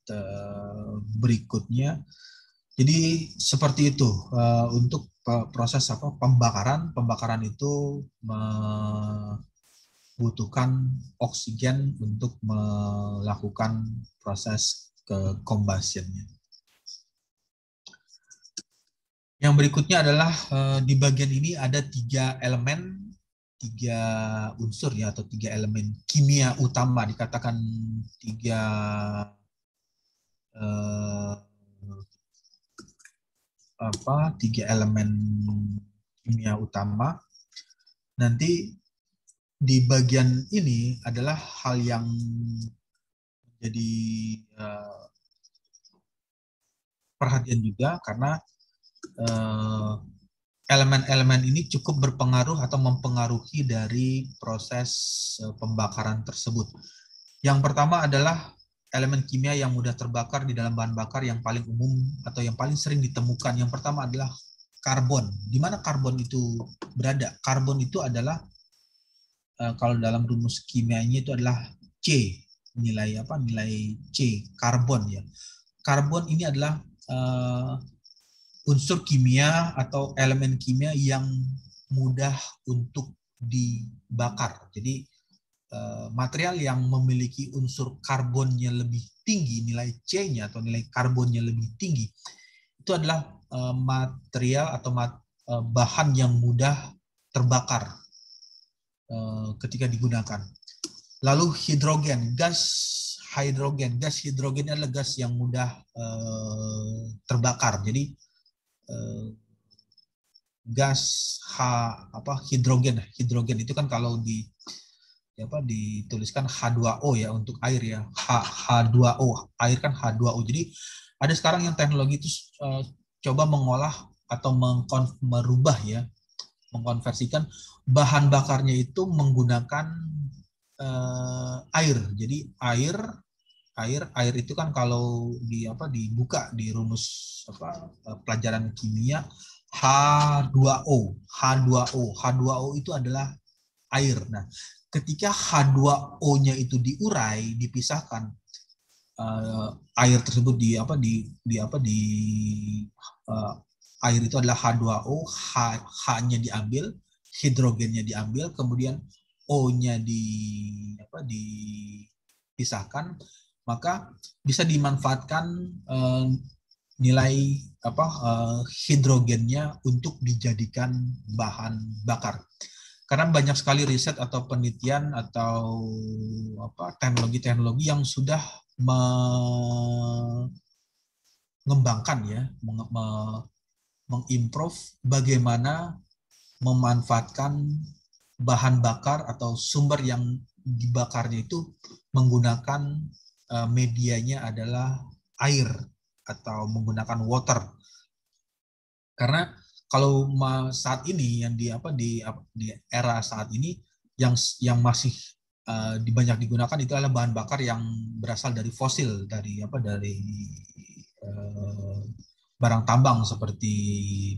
berikutnya. Jadi seperti itu untuk proses pembakaran. Pembakaran itu membutuhkan oksigen untuk melakukan proses combustion-nya. Yang berikutnya adalah di bagian ini ada 3 unsur ya, atau 3 elemen kimia utama, dikatakan 3 elemen kimia utama. Nanti di bagian ini adalah hal yang menjadi perhatian juga, karena elemen-elemen ini cukup berpengaruh atau mempengaruhi dari proses pembakaran tersebut. Yang pertama adalah elemen kimia yang mudah terbakar di dalam bahan bakar yang paling umum atau yang paling sering ditemukan. Yang pertama adalah karbon. Di mana karbon itu berada? Karbon itu adalah kalau dalam rumus kimianya itu adalah C, nilai C, karbon ya. Karbon ini adalah unsur kimia atau elemen kimia yang mudah untuk dibakar. Jadi material yang memiliki unsur karbonnya lebih tinggi, nilai C-nya atau nilai karbonnya lebih tinggi, itu adalah material atau bahan yang mudah terbakar ketika digunakan. Lalu hidrogen, gas hidrogen adalah gas yang mudah terbakar. Jadi gas hidrogen itu kan kalau dituliskan H2O ya untuk air ya, H2O, air kan H2O. Jadi ada sekarang yang teknologi itu coba mengolah atau mengkonversikan bahan bakarnya itu menggunakan air. Jadi air itu kan kalau dibuka di rumus pelajaran kimia, H2O. H2O itu adalah air. Nah, ketika H2O-nya itu diurai, dipisahkan, air tersebut uh, air itu adalah H2O, H-nya diambil, hidrogennya diambil, kemudian O-nya dipisahkan, maka bisa dimanfaatkan nilai hidrogennya untuk dijadikan bahan bakar. Karena banyak sekali riset atau penelitian atau teknologi-teknologi yang sudah mengembangkan ya, mengimprove bagaimana memanfaatkan bahan bakar atau sumber yang dibakarnya itu menggunakan medianya adalah air atau menggunakan water. Karena kalau saat ini yang di era saat ini yang masih banyak digunakan itu adalah bahan bakar yang berasal dari fosil, dari barang tambang seperti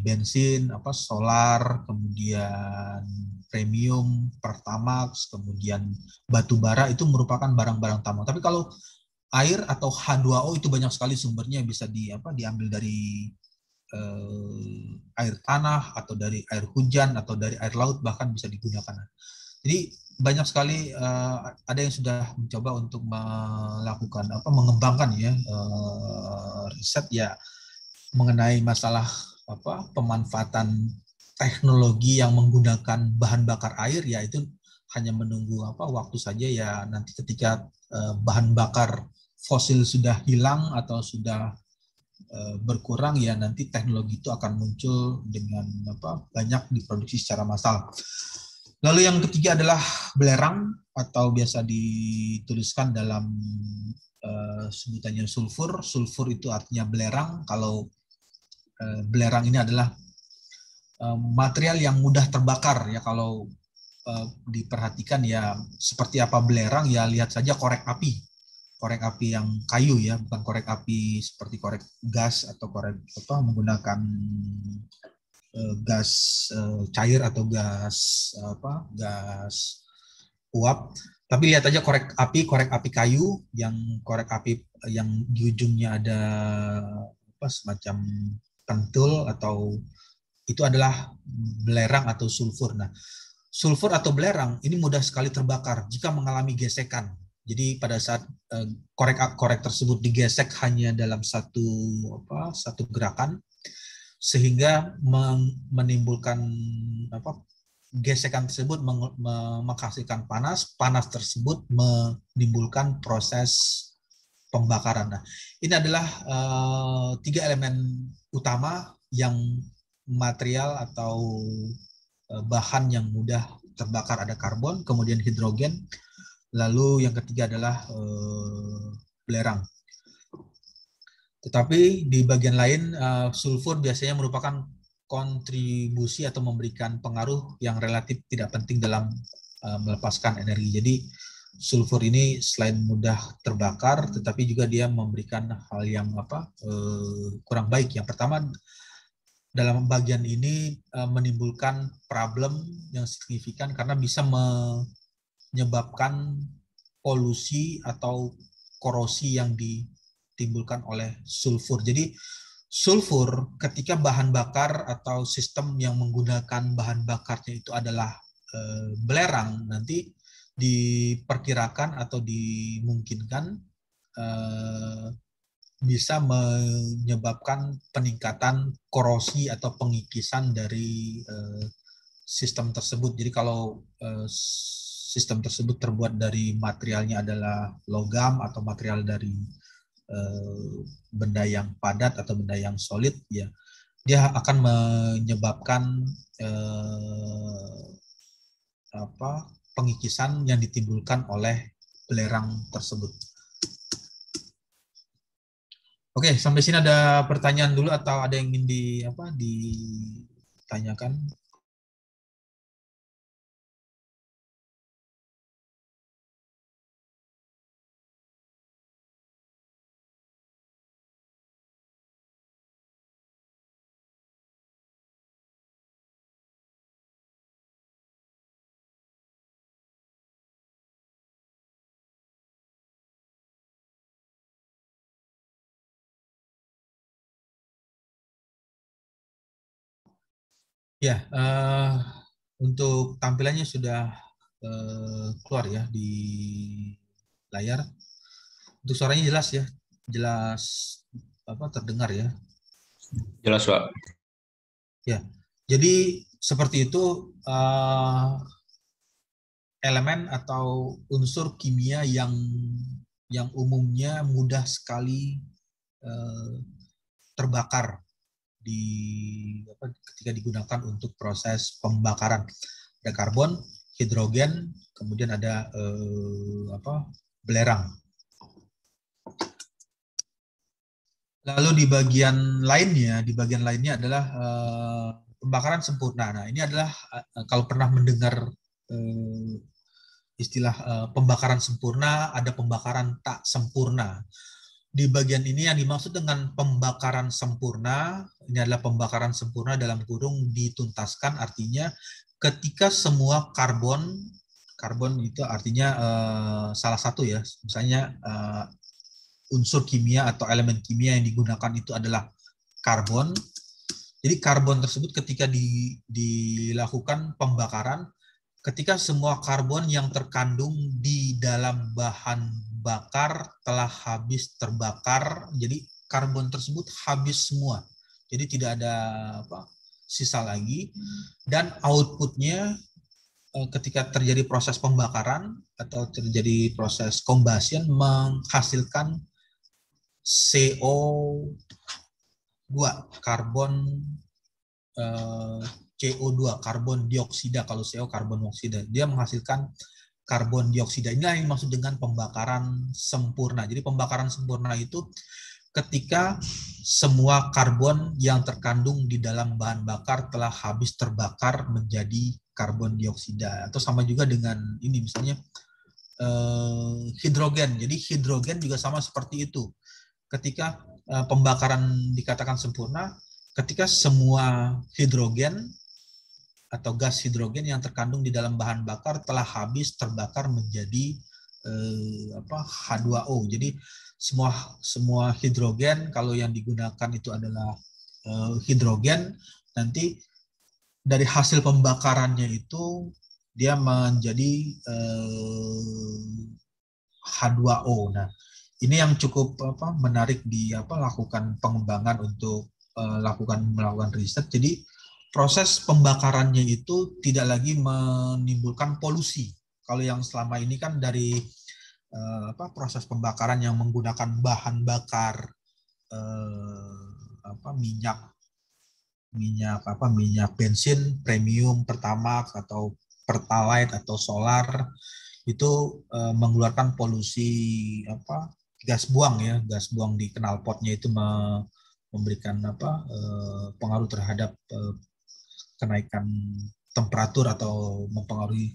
bensin, solar, kemudian premium, pertamax, kemudian batu bara, itu merupakan barang-barang tambang. Tapi kalau air atau H2O itu banyak sekali sumbernya, bisa diambil dari air tanah atau dari air hujan atau dari air laut, bahkan bisa digunakan. Jadi banyak sekali ada yang sudah mencoba untuk melakukan mengembangkan ya riset ya mengenai masalah pemanfaatan teknologi yang menggunakan bahan bakar air, ya itu hanya menunggu waktu saja ya, nanti ketika bahan bakar fosil sudah hilang atau sudah berkurang, ya nanti teknologi itu akan muncul dengan banyak diproduksi secara massal. Lalu yang ketiga adalah belerang, atau biasa dituliskan dalam sebutannya sulfur. Sulfur itu artinya belerang. Kalau belerang ini adalah material yang mudah terbakar ya. Kalau diperhatikan ya seperti apa belerang, ya lihat saja korek api yang kayu ya, bukan korek api seperti korek gas atau korek menggunakan gas cair atau gas uap. Tapi lihat aja korek api kayu, yang korek api yang di ujungnya ada semacam pentul, atau itu adalah belerang atau sulfur. Nah, sulfur atau belerang ini mudah sekali terbakar jika mengalami gesekan. Jadi pada saat korek tersebut digesek hanya dalam satu gerakan, sehingga menimbulkan gesekan tersebut menghasilkan panas tersebut menimbulkan proses pembakaran. Nah, ini adalah 3 elemen utama yang material atau bahan yang mudah terbakar. Ada karbon, kemudian hidrogen, lalu yang ketiga adalah belerang. Tetapi di bagian lain, sulfur biasanya merupakan kontribusi atau memberikan pengaruh yang relatif tidak penting dalam melepaskan energi. Jadi sulfur ini selain mudah terbakar, tetapi juga dia memberikan hal yang kurang baik. Yang pertama, dalam bagian ini menimbulkan problem yang signifikan karena bisa menyebabkan polusi atau korosi yang ditimbulkan oleh sulfur. Jadi sulfur ketika bahan bakar atau sistem yang menggunakan bahan bakarnya itu adalah belerang, nanti diperkirakan atau dimungkinkan bisa menyebabkan peningkatan korosi atau pengikisan dari sistem tersebut. Jadi kalau sistem tersebut terbuat dari materialnya adalah logam atau material dari benda yang padat atau benda yang solid, ya dia akan menyebabkan pengikisan yang ditimbulkan oleh belerang tersebut. Oke, sampai sini ada pertanyaan dulu atau ada yang ingin ditanyakan? Ya, untuk tampilannya sudah keluar ya di layar. Untuk suaranya jelas ya, jelas terdengar ya. Jelas, Pak. Ya, jadi seperti itu elemen atau unsur kimia yang umumnya mudah sekali terbakar ketika digunakan untuk proses pembakaran. Ada karbon, hidrogen, kemudian ada belerang. Lalu di bagian lainnya adalah pembakaran sempurna. Nah, ini adalah kalau pernah mendengar istilah pembakaran sempurna, ada pembakaran tak sempurna. Di bagian ini yang dimaksud dengan pembakaran sempurna, ini adalah pembakaran sempurna dalam kurung dituntaskan, artinya ketika semua karbon itu artinya salah satu ya, misalnya unsur kimia atau elemen kimia yang digunakan itu adalah karbon. Jadi karbon tersebut ketika dilakukan pembakaran, ketika semua karbon yang terkandung di dalam bahan bakar telah habis terbakar, jadi karbon tersebut habis semua. Jadi tidak ada sisa lagi, dan outputnya ketika terjadi proses pembakaran atau terjadi proses combustion menghasilkan CO2, karbon CO2, karbon dioksida. Kalau CO karbon dioksida, dia menghasilkan karbon dioksida. Inilah yang dimaksud dengan pembakaran sempurna. Jadi pembakaran sempurna itu ketika semua karbon yang terkandung di dalam bahan bakar telah habis terbakar menjadi karbon dioksida. Atau sama juga dengan ini misalnya hidrogen. Jadi hidrogen juga sama seperti itu. Ketika pembakaran dikatakan sempurna, ketika semua hidrogen atau gas hidrogen yang terkandung di dalam bahan bakar telah habis terbakar menjadi H2O. Jadi semua hidrogen, kalau yang digunakan itu adalah hidrogen, nanti dari hasil pembakarannya itu dia menjadi H2O. Nah, ini yang cukup menarik lakukan pengembangan untuk melakukan riset. Jadi proses pembakarannya itu tidak lagi menimbulkan polusi. Kalau yang selama ini kan dari proses pembakaran yang menggunakan bahan bakar minyak bensin premium, Pertamax atau Pertalite atau solar, itu mengeluarkan polusi gas buang di knalpotnya, itu memberikan pengaruh terhadap kenaikan temperatur atau mempengaruhi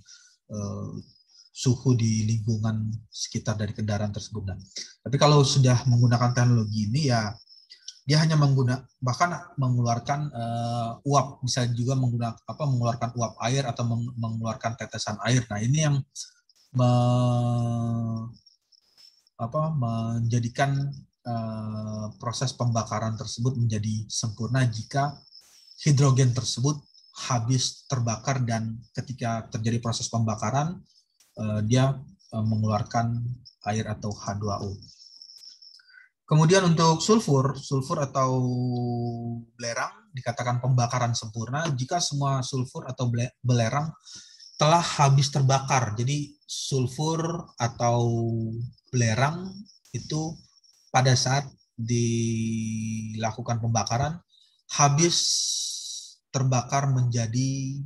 suhu di lingkungan sekitar dari kendaraan tersebut. Tapi kalau sudah menggunakan teknologi ini ya dia hanya mengeluarkan uap, bisa juga mengeluarkan uap air atau mengeluarkan tetesan air. Nah, ini yang menjadikan proses pembakaran tersebut menjadi sempurna jika hidrogen tersebut habis terbakar dan ketika terjadi proses pembakaran dia mengeluarkan air atau H2O. Kemudian untuk sulfur atau belerang dikatakan pembakaran sempurna jika semua sulfur atau belerang telah habis terbakar. Jadi sulfur atau belerang itu pada saat dilakukan pembakaran habis terbakar menjadi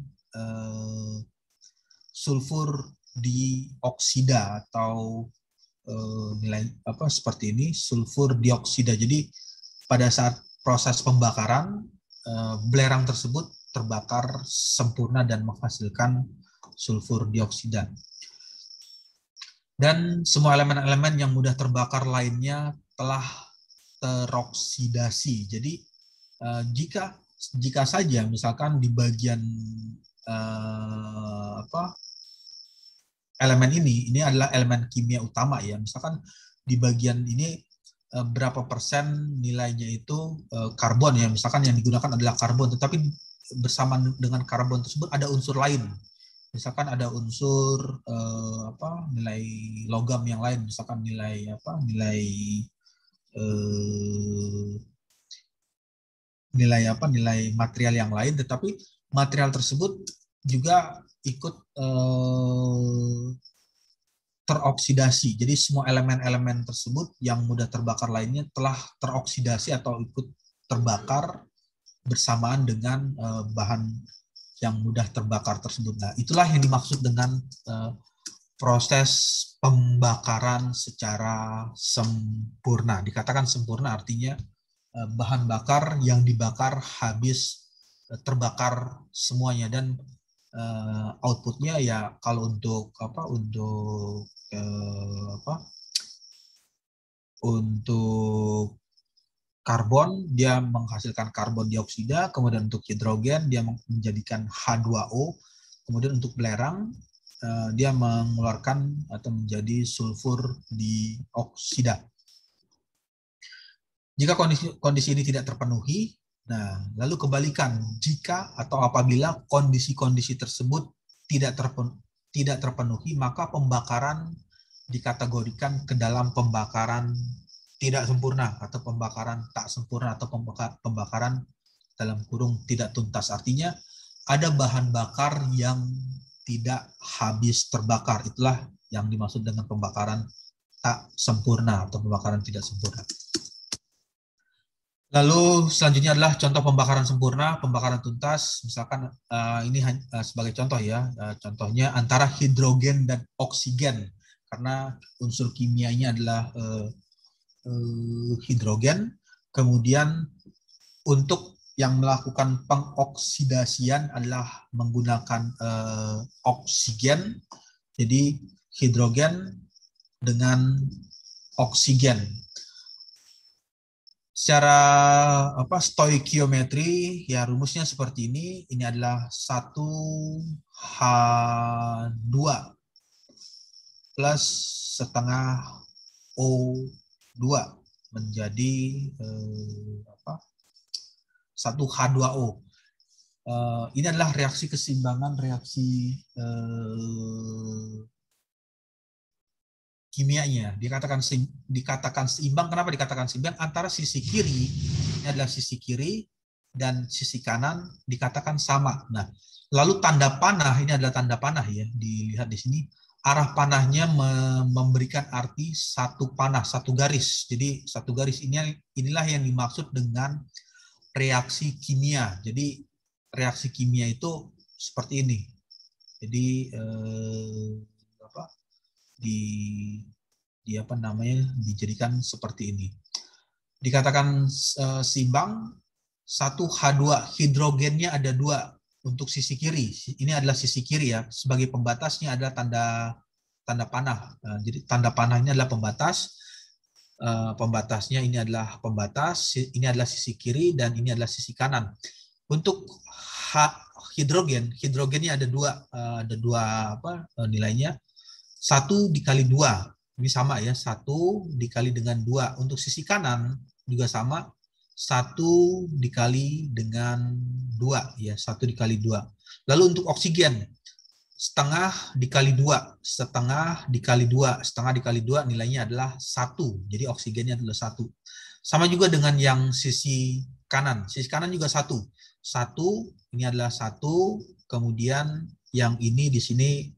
sulfur dioksida atau nilai seperti ini, sulfur dioksida. Jadi pada saat proses pembakaran belerang tersebut terbakar sempurna dan menghasilkan sulfur dioksida. Dan semua elemen-elemen yang mudah terbakar lainnya telah teroksidasi. Jadi jika saja misalkan di bagian elemen ini adalah elemen kimia utama ya, misalkan di bagian ini berapa persen nilainya itu karbon ya, misalkan yang digunakan adalah karbon, tetapi bersama dengan karbon tersebut ada unsur lain. Misalkan ada unsur nilai logam yang lain, misalkan nilai nilai material yang lain, tetapi material tersebut juga ikut teroksidasi. Jadi semua elemen-elemen tersebut yang mudah terbakar lainnya telah teroksidasi atau ikut terbakar bersamaan dengan bahan yang mudah terbakar tersebut. Nah, itulah yang dimaksud dengan proses pembakaran secara sempurna. Dikatakan sempurna artinya bahan bakar yang dibakar habis terbakar semuanya, dan outputnya ya kalau untuk untuk karbon dia menghasilkan karbon dioksida, kemudian untuk hidrogen dia menjadikan H2O, kemudian untuk belerang dia mengeluarkan atau menjadi sulfur dioksida. Jika kondisi ini tidak terpenuhi, nah lalu kebalikan, jika atau apabila kondisi-kondisi tersebut tidak terpenuhi, maka pembakaran dikategorikan ke dalam pembakaran tidak sempurna atau pembakaran tak sempurna atau pembakaran dalam kurung tidak tuntas. Artinya ada bahan bakar yang tidak habis terbakar. Itulah yang dimaksud dengan pembakaran tak sempurna atau pembakaran tidak sempurna. Lalu selanjutnya adalah contoh pembakaran sempurna, pembakaran tuntas. Misalkan ini sebagai contoh ya, contohnya antara hidrogen dan oksigen, karena unsur kimianya adalah hidrogen. Kemudian untuk yang melakukan pengoksidasian adalah menggunakan oksigen. Jadi hidrogen dengan oksigen. Secara stoikiometri ya rumusnya seperti ini. Ini adalah 1H2 plus setengah O2 menjadi 1H2O. Ini adalah reaksi keseimbangan reaksi kimianya. Dikatakan seimbang. Kenapa dikatakan seimbang? Antara sisi kiri, ini adalah sisi kiri, dan sisi kanan dikatakan sama. Nah, lalu tanda panah, ini adalah tanda panah ya, dilihat di sini. Arah panahnya memberikan arti satu panah, satu garis. Jadi satu garis inilah yang dimaksud dengan reaksi kimia. Jadi reaksi kimia itu seperti ini. Jadi dijadikan seperti ini. Dikatakan seimbang. 1H2, hidrogennya ada 2 untuk sisi kiri. Ini adalah sisi kiri ya. Sebagai pembatasnya adalah tanda panah. Jadi tanda panahnya adalah pembatas. Pembatasnya ini adalah pembatas. Ini adalah sisi kiri dan ini adalah sisi kanan. Untuk hidrogennya ada 2 nilainya. 1 dikali 2. Ini sama ya, 1 dikali dengan 2. Untuk sisi kanan juga sama, 1 dikali dengan 2 ya, 1 dikali 2. Lalu untuk oksigen, setengah dikali 2, setengah dikali 2, setengah dikali 2 nilainya adalah 1. Jadi oksigennya adalah 1. Sama juga dengan yang sisi kanan. Sisi kanan juga 1. 1 ini adalah 1, kemudian yang ini di sini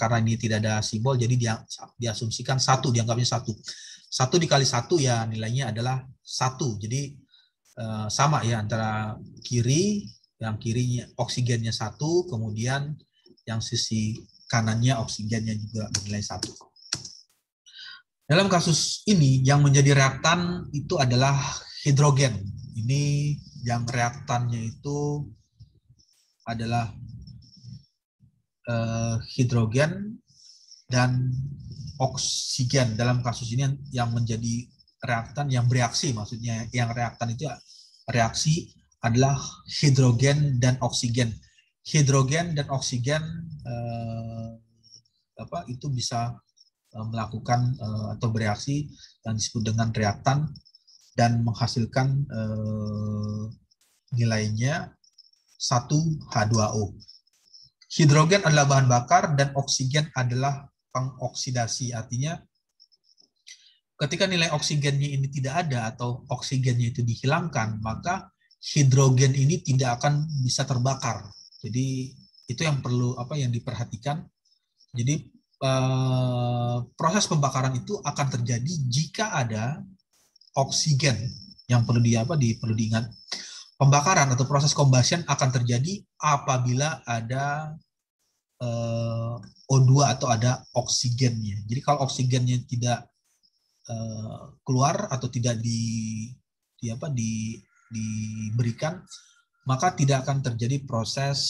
karena ini tidak ada simbol, jadi diasumsikan 1, dianggapnya 1. 1 dikali 1 ya nilainya adalah 1. Jadi sama ya antara kiri, yang kirinya oksigennya 1, kemudian yang sisi kanannya oksigennya juga bernilai 1. Dalam kasus ini yang menjadi reaktan itu adalah hidrogen. Ini yang reaktannya itu adalah hidrogen dan oksigen. Dalam kasus ini yang menjadi reaktan, yang bereaksi, maksudnya yang reaktan itu reaksi adalah hidrogen dan oksigen. Hidrogen dan oksigen itu bisa melakukan atau bereaksi yang disebut dengan reaktan dan menghasilkan nilainya H2O. Hidrogen adalah bahan bakar dan oksigen adalah pengoksidasi. Artinya ketika nilai oksigennya ini tidak ada atau oksigennya itu dihilangkan, maka hidrogen ini tidak akan bisa terbakar. Jadi itu yang perlu yang diperhatikan. Jadi proses pembakaran itu akan terjadi jika ada oksigen. Yang perlu diingat. Pembakaran atau proses combustion akan terjadi apabila ada O2 atau ada oksigennya. Jadi kalau oksigennya tidak keluar atau tidak diberikan, maka tidak akan terjadi proses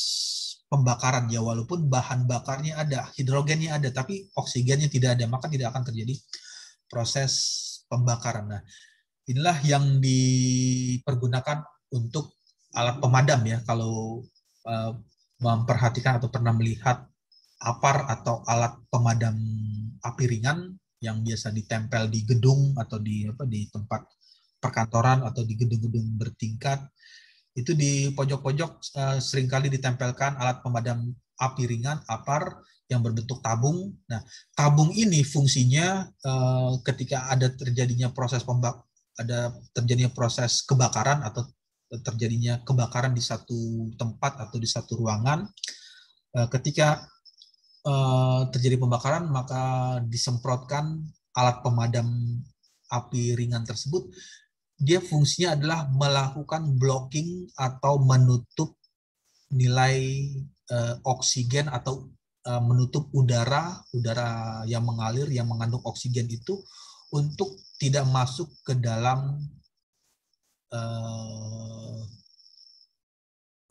pembakaran ya, walaupun bahan bakarnya ada, hidrogennya ada, tapi oksigennya tidak ada, maka tidak akan terjadi proses pembakaran. Nah, inilah yang dipergunakan untuk alat pemadam ya. Kalau memperhatikan atau pernah melihat APAR atau alat pemadam api ringan yang biasa ditempel di gedung atau di tempat perkantoran atau di gedung-gedung bertingkat, itu di pojok-pojok seringkali ditempelkan alat pemadam api ringan APAR yang berbentuk tabung. Nah, tabung ini fungsinya ketika ada terjadinya proses kebakaran atau terjadinya kebakaran di satu tempat atau di satu ruangan, ketika terjadi pembakaran maka disemprotkan alat pemadam api ringan tersebut. Dia fungsinya adalah melakukan blocking atau menutup nilai oksigen atau menutup udara yang mengalir yang mengandung oksigen itu untuk tidak masuk ke dalam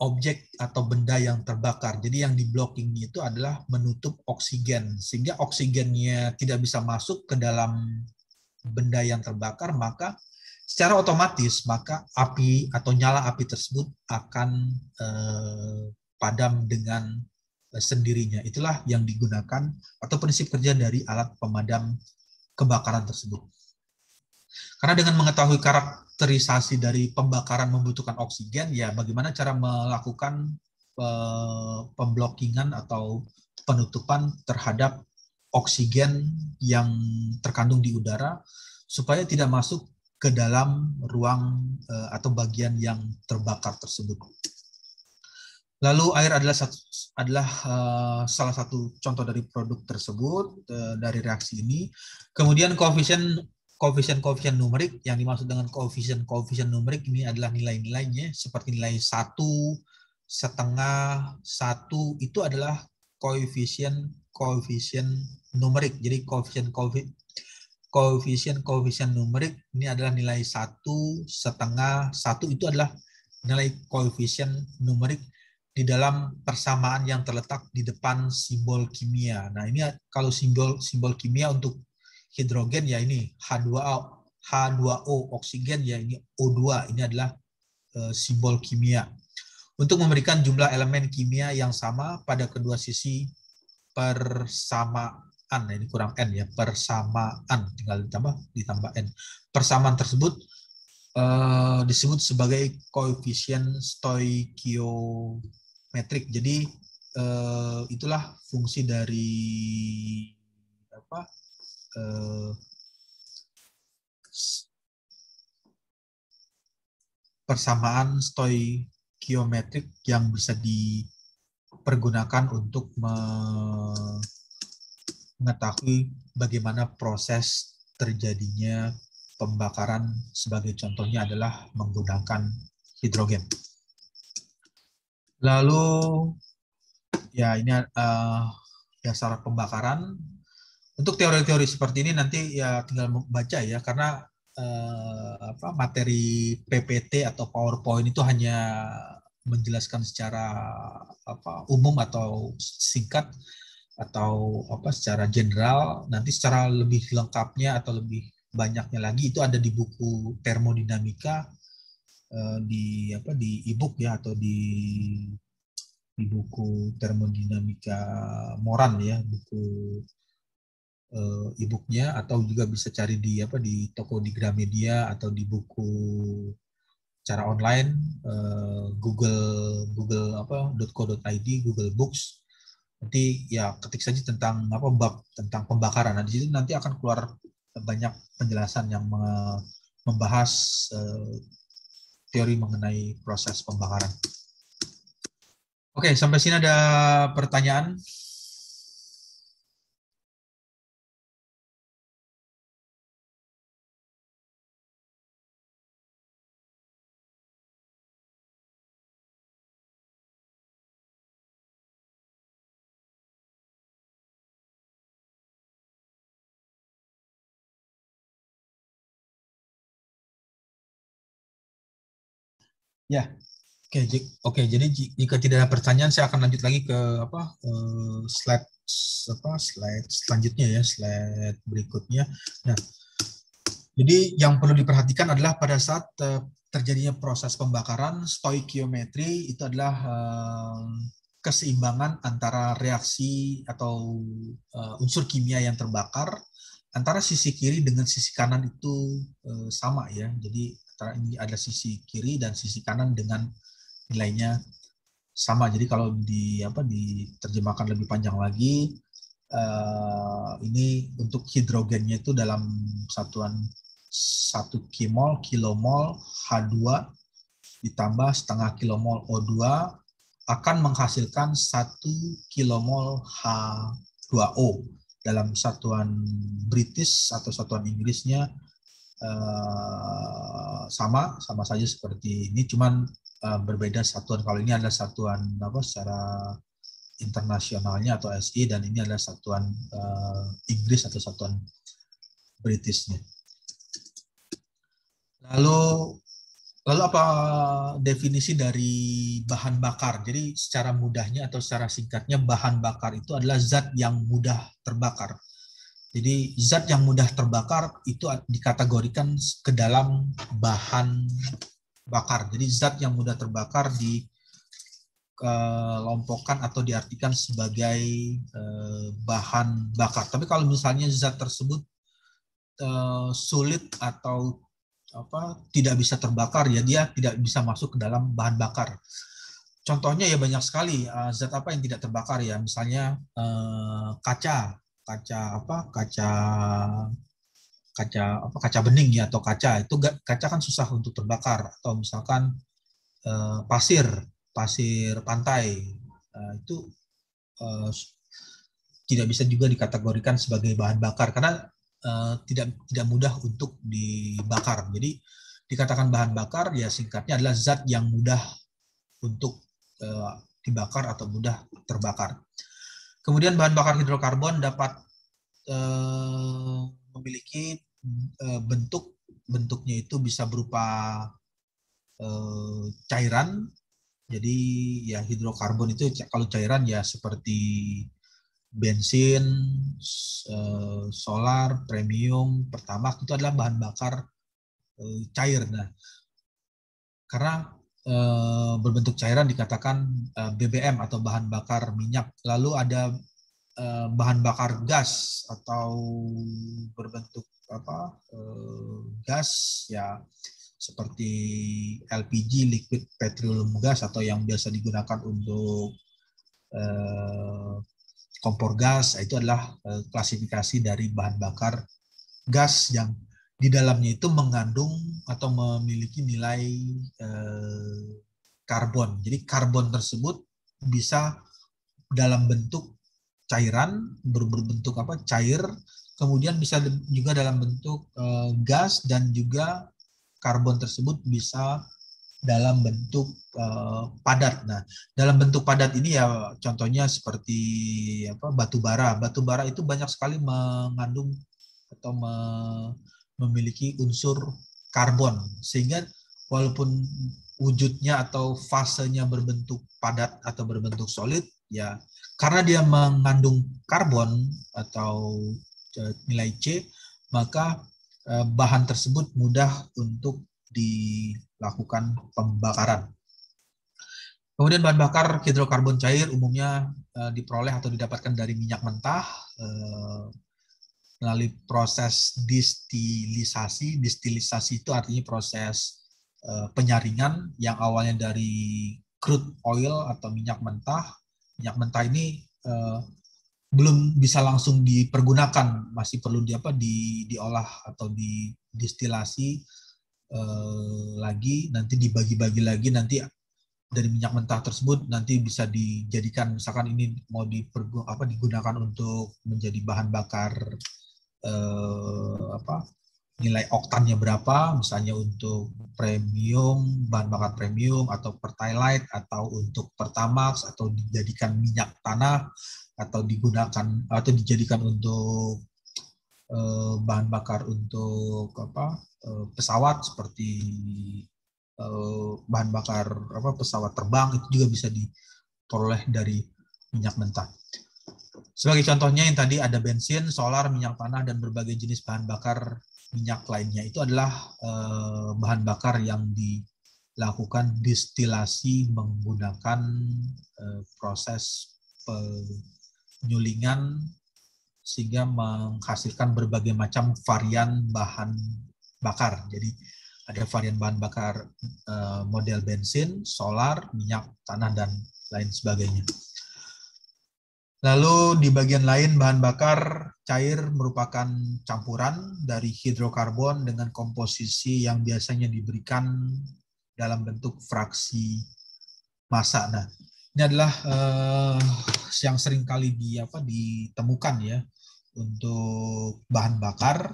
objek atau benda yang terbakar. Jadi yang di blocking itu adalah menutup oksigen sehingga oksigennya tidak bisa masuk ke dalam benda yang terbakar, maka secara otomatis maka api atau nyala api tersebut akan padam dengan sendirinya. Itulah yang digunakan atau prinsip kerja dari alat pemadam kebakaran tersebut. Karena dengan mengetahui karakterisasi dari pembakaran membutuhkan oksigen, ya bagaimana cara melakukan pemblockingan atau penutupan terhadap oksigen yang terkandung di udara supaya tidak masuk ke dalam ruang atau bagian yang terbakar tersebut. Lalu air adalah salah satu contoh dari produk tersebut, dari reaksi ini. Kemudian koefisien numerik, yang dimaksud dengan koefisien numerik ini adalah nilai-nilainya seperti nilai 1, setengah, 1 itu adalah koefisien numerik. Jadi koefisien numerik ini adalah nilai 1, setengah, 1 itu adalah nilai koefisien numerik di dalam persamaan yang terletak di depan simbol kimia. Nah, ini kalau simbol kimia untuk hidrogen ya ini H2O, oksigen ya ini O2, ini adalah simbol kimia. Untuk memberikan jumlah elemen kimia yang sama pada kedua sisi persamaan, nah ini kurang N ya, persamaan, tinggal ditambah N. Persamaan tersebut disebut sebagai koefisien stoikiometrik. Jadi itulah fungsi dari persamaan stoikiometrik yang bisa dipergunakan untuk mengetahui bagaimana proses terjadinya pembakaran. Sebagai contohnya adalah menggunakan hidrogen. Lalu ya ini dasar pembakaran. Untuk teori-teori seperti ini nanti ya tinggal membaca ya, karena materi PPT atau PowerPoint itu hanya menjelaskan secara umum atau singkat atau secara general. Nanti secara lebih lengkapnya atau lebih banyaknya lagi itu ada di buku termodinamika, di e-book ya, atau di buku termodinamika Moran ya, buku e-booknya, atau juga bisa cari di toko di Gramedia atau di buku secara online, .co.id, Google Books. Nanti ya ketik saja tentang bab tentang pembakaran. Nah, di situ nanti akan keluar banyak penjelasan yang membahas teori mengenai proses pembakaran. Oke, sampai sini ada pertanyaan? Ya, oke. Jadi jika tidak ada pertanyaan, saya akan lanjut lagi ke slide selanjutnya ya, slide berikutnya. Nah, jadi yang perlu diperhatikan adalah pada saat terjadinya proses pembakaran, stoikiometri itu adalah keseimbangan antara reaksi atau unsur kimia yang terbakar antara sisi kiri dengan sisi kanan itu sama ya. Jadi antara ini ada sisi kiri dan sisi kanan dengan nilainya sama. Jadi kalau diterjemahkan lebih panjang lagi, ini untuk hidrogennya itu dalam satuan 1 kimol, kilomol H2 ditambah setengah kilomol O2 akan menghasilkan 1 kilomol H2O. Dalam satuan British atau satuan Inggrisnya sama saja seperti ini, cuman berbeda satuan. Kalau ini adalah satuan secara internasionalnya atau SI, dan ini adalah satuan Inggris atau satuan Britishnya. Lalu apa definisi dari bahan bakar? Jadi secara mudahnya atau secara singkatnya, bahan bakar itu adalah zat yang mudah terbakar. Jadi zat yang mudah terbakar itu dikategorikan ke dalam bahan bakar. Jadi zat yang mudah terbakar dikelompokkan atau diartikan sebagai bahan bakar. Tapi kalau misalnya zat tersebut sulit atau tidak bisa terbakar, ya dia tidak bisa masuk ke dalam bahan bakar. Contohnya ya banyak sekali zat apa yang tidak terbakar ya, misalnya kaca bening ya, atau kaca kan susah untuk terbakar, atau misalkan pasir pantai itu tidak bisa juga dikategorikan sebagai bahan bakar karena tidak mudah untuk dibakar. Jadi dikatakan bahan bakar ya singkatnya adalah zat yang mudah untuk dibakar atau mudah terbakar. Kemudian bahan bakar hidrokarbon dapat memiliki bentuknya itu bisa berupa cairan. Jadi ya hidrokarbon itu kalau cairan ya seperti bensin, solar, premium, pertamax itu adalah bahan bakar cair. Nah, karena berbentuk cairan dikatakan BBM atau bahan bakar minyak. Lalu ada bahan bakar gas atau berbentuk gas ya seperti LPG, liquid petroleum gas, atau yang biasa digunakan untuk kompor gas. Itu adalah klasifikasi dari bahan bakar gas yang di dalamnya itu mengandung atau memiliki nilai karbon. Jadi karbon tersebut bisa dalam bentuk cairan, berbentuk cair, kemudian bisa juga dalam bentuk gas, dan juga karbon tersebut bisa dalam bentuk padat. Nah, dalam bentuk padat ini ya contohnya seperti batu bara. Batu bara itu banyak sekali mengandung atau memiliki unsur karbon, sehingga walaupun wujudnya atau fasenya berbentuk padat atau berbentuk solid, ya karena dia mengandung karbon atau nilai C, maka bahan tersebut mudah untuk dilakukan pembakaran. Kemudian bahan bakar hidrokarbon cair umumnya diperoleh atau didapatkan dari minyak mentah melalui proses distilisasi. Distilisasi itu artinya proses penyaringan yang awalnya dari crude oil atau minyak mentah. Minyak mentah ini belum bisa langsung dipergunakan, masih perlu diolah atau didistilasi lagi, nanti dibagi-bagi lagi, nanti dari minyak mentah tersebut nanti bisa dijadikan, misalkan ini mau digunakan untuk menjadi bahan bakar nilai oktannya berapa, misalnya untuk premium, bahan bakar premium atau pertalite atau untuk pertamax, atau dijadikan minyak tanah, atau dijadikan untuk bahan bakar untuk pesawat, seperti bahan bakar pesawat terbang, itu juga bisa diperoleh dari minyak mentah. Sebagai contohnya yang tadi ada bensin, solar, minyak tanah, dan berbagai jenis bahan bakar minyak lainnya. Itu adalah bahan bakar yang dilakukan distilasi menggunakan proses penyulingan sehingga menghasilkan berbagai macam varian bahan bakar. Jadi ada varian bahan bakar model bensin, solar, minyak tanah, dan lain sebagainya. Lalu di bagian lain, bahan bakar cair merupakan campuran dari hidrokarbon dengan komposisi yang biasanya diberikan dalam bentuk fraksi massa. Nah, ini adalah yang sering kali ditemukan ya untuk bahan bakar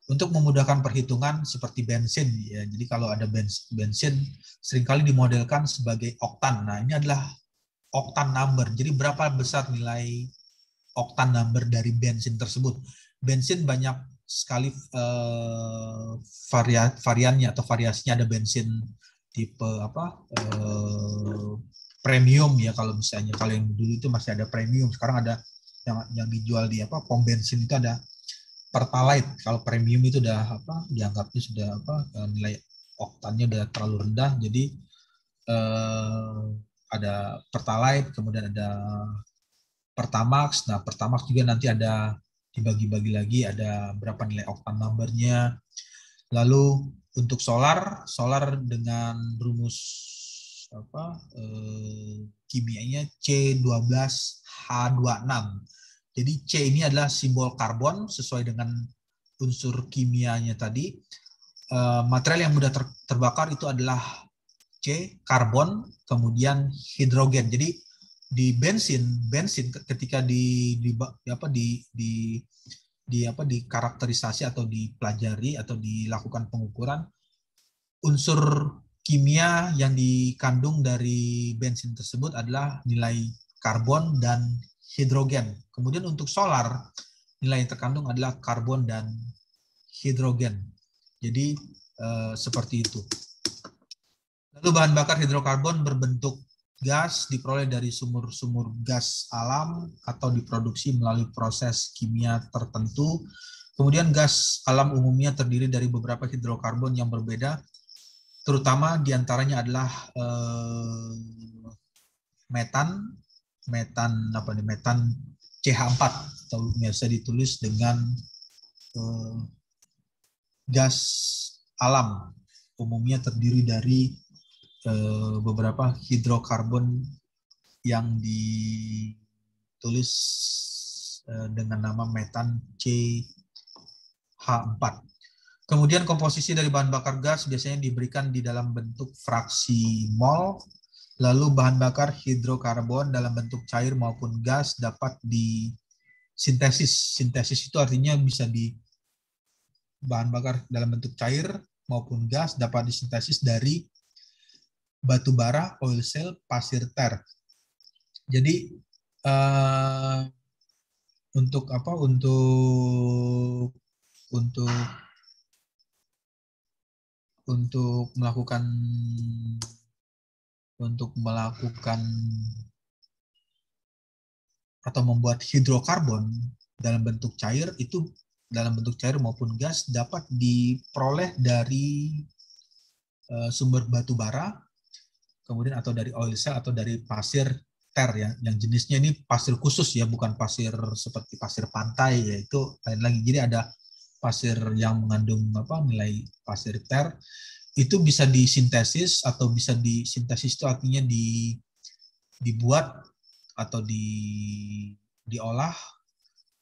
untuk memudahkan perhitungan seperti bensin ya. Jadi kalau ada bensin seringkali dimodelkan sebagai oktan. Nah, ini adalah oktan number. Jadi berapa besar nilai oktan number dari bensin tersebut. Bensin banyak sekali variannya atau variasinya. Ada bensin tipe premium ya, kalau misalnya kalau yang dulu itu masih ada premium, sekarang ada yang dijual di pom bensin itu ada pertalite. Kalau premium itu udah dianggapnya sudah nilai oktannya udah terlalu rendah, jadi ada pertalite, kemudian ada pertamax. Nah, pertamax juga nanti ada dibagi-bagi lagi, ada berapa nilai oktan numbernya. Lalu untuk solar dengan rumus kimianya C12H26. Jadi C ini adalah simbol karbon sesuai dengan unsur kimianya tadi. Material yang mudah terbakar itu adalah C, karbon, kemudian hidrogen. Jadi di bensin ketika dikarakterisasi atau dipelajari atau dilakukan pengukuran, unsur kimia yang dikandung dari bensin tersebut adalah nilai karbon dan hidrogen. Kemudian untuk solar, nilai yang terkandung adalah karbon dan hidrogen. Jadi seperti itu. Lalu bahan bakar hidrokarbon berbentuk gas diperoleh dari sumur-sumur gas alam atau diproduksi melalui proses kimia tertentu. Kemudian gas alam umumnya terdiri dari beberapa hidrokarbon yang berbeda, terutama diantaranya adalah metan CH4 atau biasa ditulis dengan gas alam, umumnya terdiri dari beberapa hidrokarbon yang ditulis dengan nama metan CH4. Kemudian komposisi dari bahan bakar gas biasanya diberikan di dalam bentuk fraksi mol. Lalu bahan bakar hidrokarbon dalam bentuk cair maupun gas dapat disintesis. Sintesis itu artinya bisa bahan bakar dalam bentuk cair maupun gas dapat disintesis dari batu bara, oil shale, pasir ter. Jadi untuk melakukan atau membuat hidrokarbon dalam bentuk cair, itu dalam bentuk cair maupun gas dapat diperoleh dari sumber batu bara, kemudian atau dari oil shale atau dari pasir ter yang jenisnya ini pasir khusus ya, bukan pasir seperti pasir pantai, yaitu lain lagi. Jadi ada pasir yang mengandung nilai pasir ter itu bisa disintesis atau bisa disintesis itu artinya dibuat atau diolah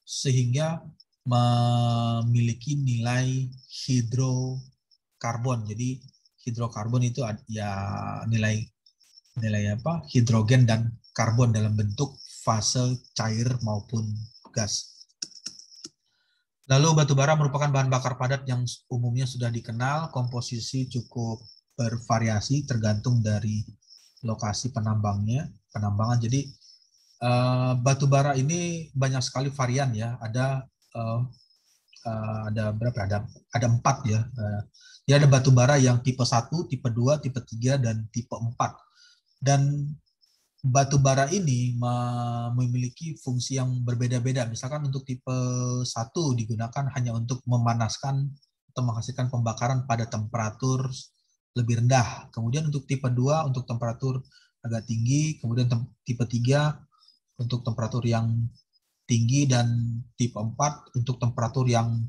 sehingga memiliki nilai hidrokarbon. Jadi hidrokarbon itu ya nilai hidrogen dan karbon dalam bentuk fase cair maupun gas. Lalu batu bara merupakan bahan bakar padat yang umumnya sudah dikenal, komposisi cukup bervariasi tergantung dari lokasi penambangan. Jadi batu bara ini banyak sekali varian ya. Ada berapa? Ada 4 ya. Jadi ada batu bara yang tipe 1, tipe 2, tipe 3 dan tipe 4. Dan batu bara ini memiliki fungsi yang berbeda-beda. Misalkan untuk tipe 1 digunakan hanya untuk memanaskan atau menghasilkan pembakaran pada temperatur lebih rendah. Kemudian untuk tipe 2 untuk temperatur agak tinggi, kemudian tipe 3 untuk temperatur yang tinggi, dan tipe 4 untuk temperatur yang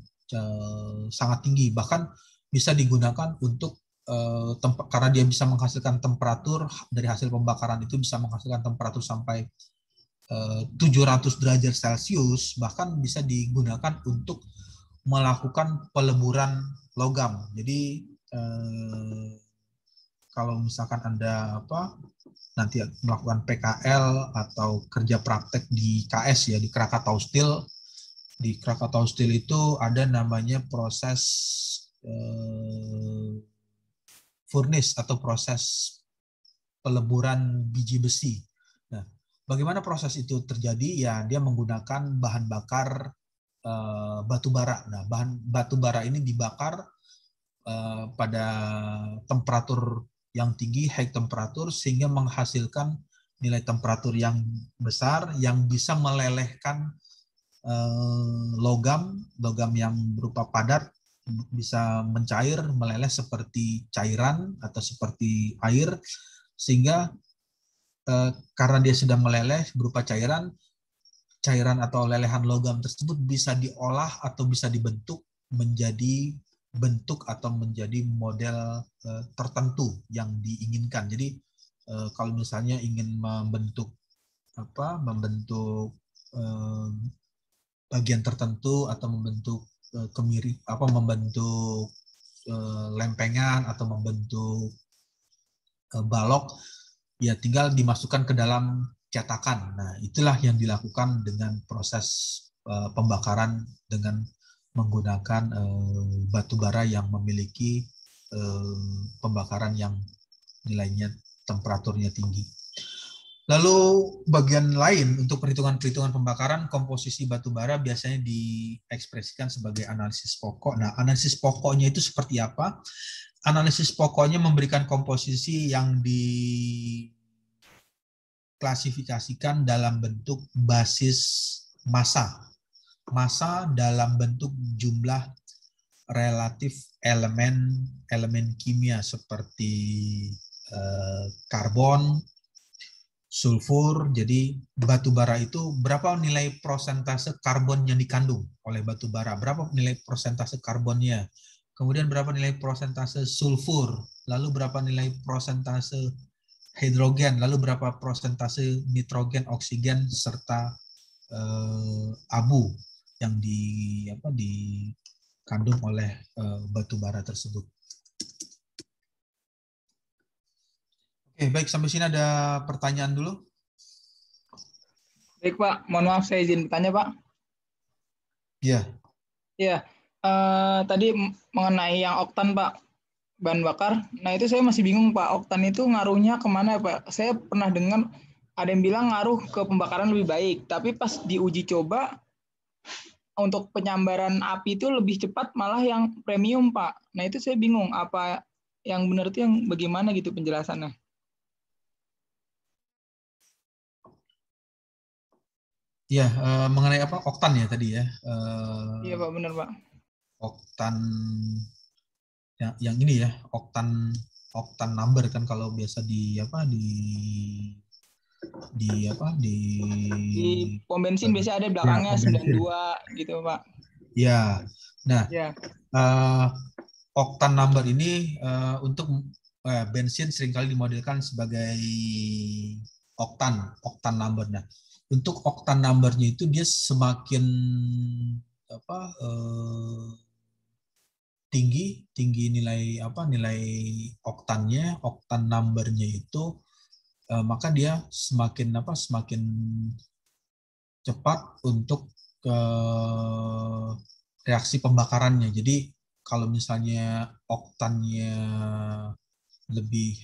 sangat tinggi. Bahkan bisa digunakan untuk karena dia bisa menghasilkan temperatur dari hasil pembakaran itu bisa menghasilkan temperatur sampai 700 derajat Celcius, bahkan bisa digunakan untuk melakukan peleburan logam. Jadi kalau misalkan Anda nanti melakukan PKL atau kerja praktek di KS ya, di Krakatau Steel. Di Krakatau Steel itu ada namanya proses furnace atau proses peleburan biji besi. Nah, bagaimana proses itu terjadi? Ya, dia menggunakan bahan bakar batu bara. Nah, bahan batu bara ini dibakar pada temperatur yang tinggi, high temperatur, sehingga menghasilkan nilai temperatur yang besar yang bisa melelehkan logam yang berupa padat, bisa mencair, meleleh seperti cairan atau seperti air, sehingga karena dia sudah meleleh berupa cairan atau lelehan logam tersebut bisa diolah atau bisa dibentuk menjadi bentuk atau menjadi model tertentu yang diinginkan. Jadi kalau misalnya ingin membentuk bagian tertentu atau membentuk membentuk lempengan atau membentuk balok, ya tinggal dimasukkan ke dalam cetakan. Nah, itulah yang dilakukan dengan proses pembakaran dengan menggunakan batu bara yang memiliki pembakaran yang nilainya temperaturnya tinggi. Lalu bagian lain untuk perhitungan-perhitungan pembakaran, komposisi batu bara biasanya diekspresikan sebagai analisis pokok. Nah, analisis pokoknya itu seperti apa? Analisis pokoknya memberikan komposisi yang diklasifikasikan dalam bentuk basis massa. Massa dalam bentuk jumlah relatif elemen kimia seperti karbon, sulfur. Jadi batu bara itu berapa nilai persentase karbon yang dikandung oleh batu bara, berapa nilai persentase karbonnya, kemudian berapa nilai persentase sulfur, lalu berapa nilai persentase hidrogen, lalu berapa persentase nitrogen, oksigen, serta abu yang dikandung oleh batu bara tersebut. Oke, baik, sampai sini ada pertanyaan dulu. Baik Pak, mohon maaf saya izin bertanya Pak. Iya. Iya, tadi mengenai yang oktan Pak, bahan bakar. Nah itu saya masih bingung Pak, oktan itu ngaruhnya kemana Pak? Saya pernah dengar ada yang bilang ngaruh ke pembakaran lebih baik, tapi pas diuji coba untuk penyambaran api itu lebih cepat malah yang premium Pak. Nah itu saya bingung, apa yang benar itu yang bagaimana gitu penjelasannya? Iya, mengenai apa? Oktan ya tadi ya. Iya Pak, benar Pak. Oktan yang ini ya, oktan number kan kalau biasa di pom bensin biasanya ada belakangnya 92 gitu Pak. Ya, Nah, Ya. Octane number ini untuk bensin seringkali dimodelkan sebagai octane number. Nah, untuk octane number-nya itu dia semakin tinggi nilai oktannya, octane number-nya itu, maka dia semakin cepat untuk reaksi pembakarannya. Jadi kalau misalnya oktannya lebih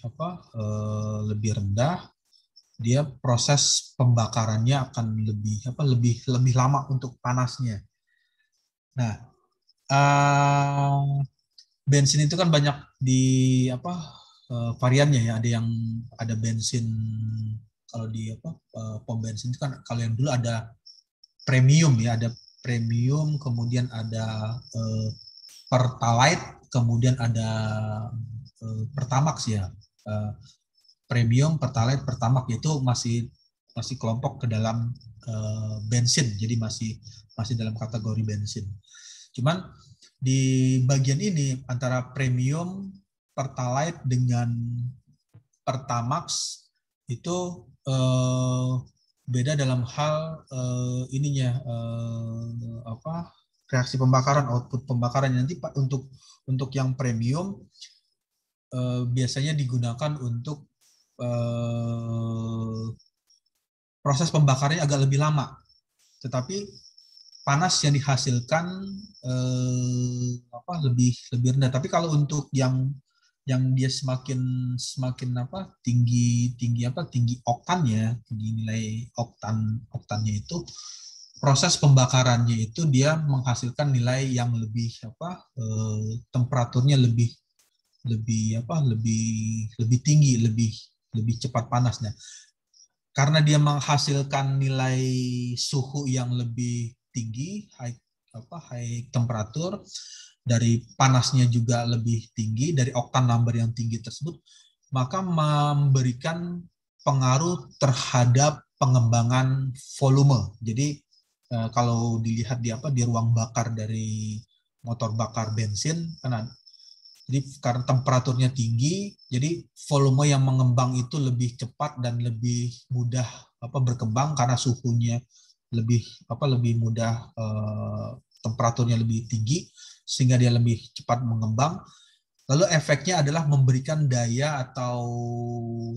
rendah, dia proses pembakarannya akan lebih lama untuk panasnya. Nah, bensin itu kan banyak di variannya ya. Ada bensin, kalau di pom bensin itu kan, kalau yang dulu ada premium ya, ada premium, kemudian ada Pertalite, kemudian ada Pertamax ya. Premium, Pertalite, Pertamax itu masih kelompok ke dalam bensin, jadi masih dalam kategori bensin. Cuman di bagian ini antara premium, Pertalite dengan Pertamax itu beda dalam hal reaksi pembakaran, output pembakaran. Nanti untuk yang premium biasanya digunakan untuk proses pembakarannya agak lebih lama, tetapi panas yang dihasilkan lebih rendah. Tapi kalau untuk yang dia semakin tinggi oktannya, tinggi nilai oktannya itu, proses pembakarannya itu dia menghasilkan nilai yang lebih temperaturnya lebih tinggi, lebih cepat panasnya. Karena dia menghasilkan nilai suhu yang lebih tinggi, high temperatur, dari panasnya juga lebih tinggi, dari octane number yang tinggi tersebut, maka memberikan pengaruh terhadap pengembangan volume. Jadi kalau dilihat di ruang bakar dari motor bakar bensin, jadi karena temperaturnya tinggi, jadi volume yang mengembang itu lebih cepat dan lebih mudah berkembang karena suhunya lebih mudah, temperaturnya lebih tinggi, sehingga dia lebih cepat mengembang. Lalu efeknya adalah memberikan daya atau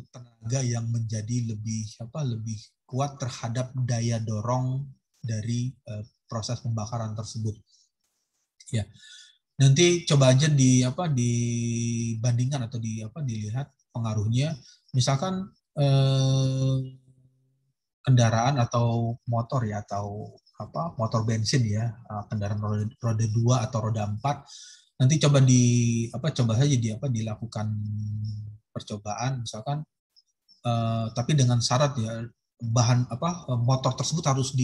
tenaga yang menjadi lebih kuat terhadap daya dorong dari proses pembakaran tersebut. Ya. Nanti coba aja dibandingkan atau dilihat pengaruhnya. Misalkan kendaraan atau motor ya, atau motor bensin ya, kendaraan roda 2 atau roda 4. Nanti coba dilakukan percobaan misalkan, tapi dengan syarat ya, motor tersebut harus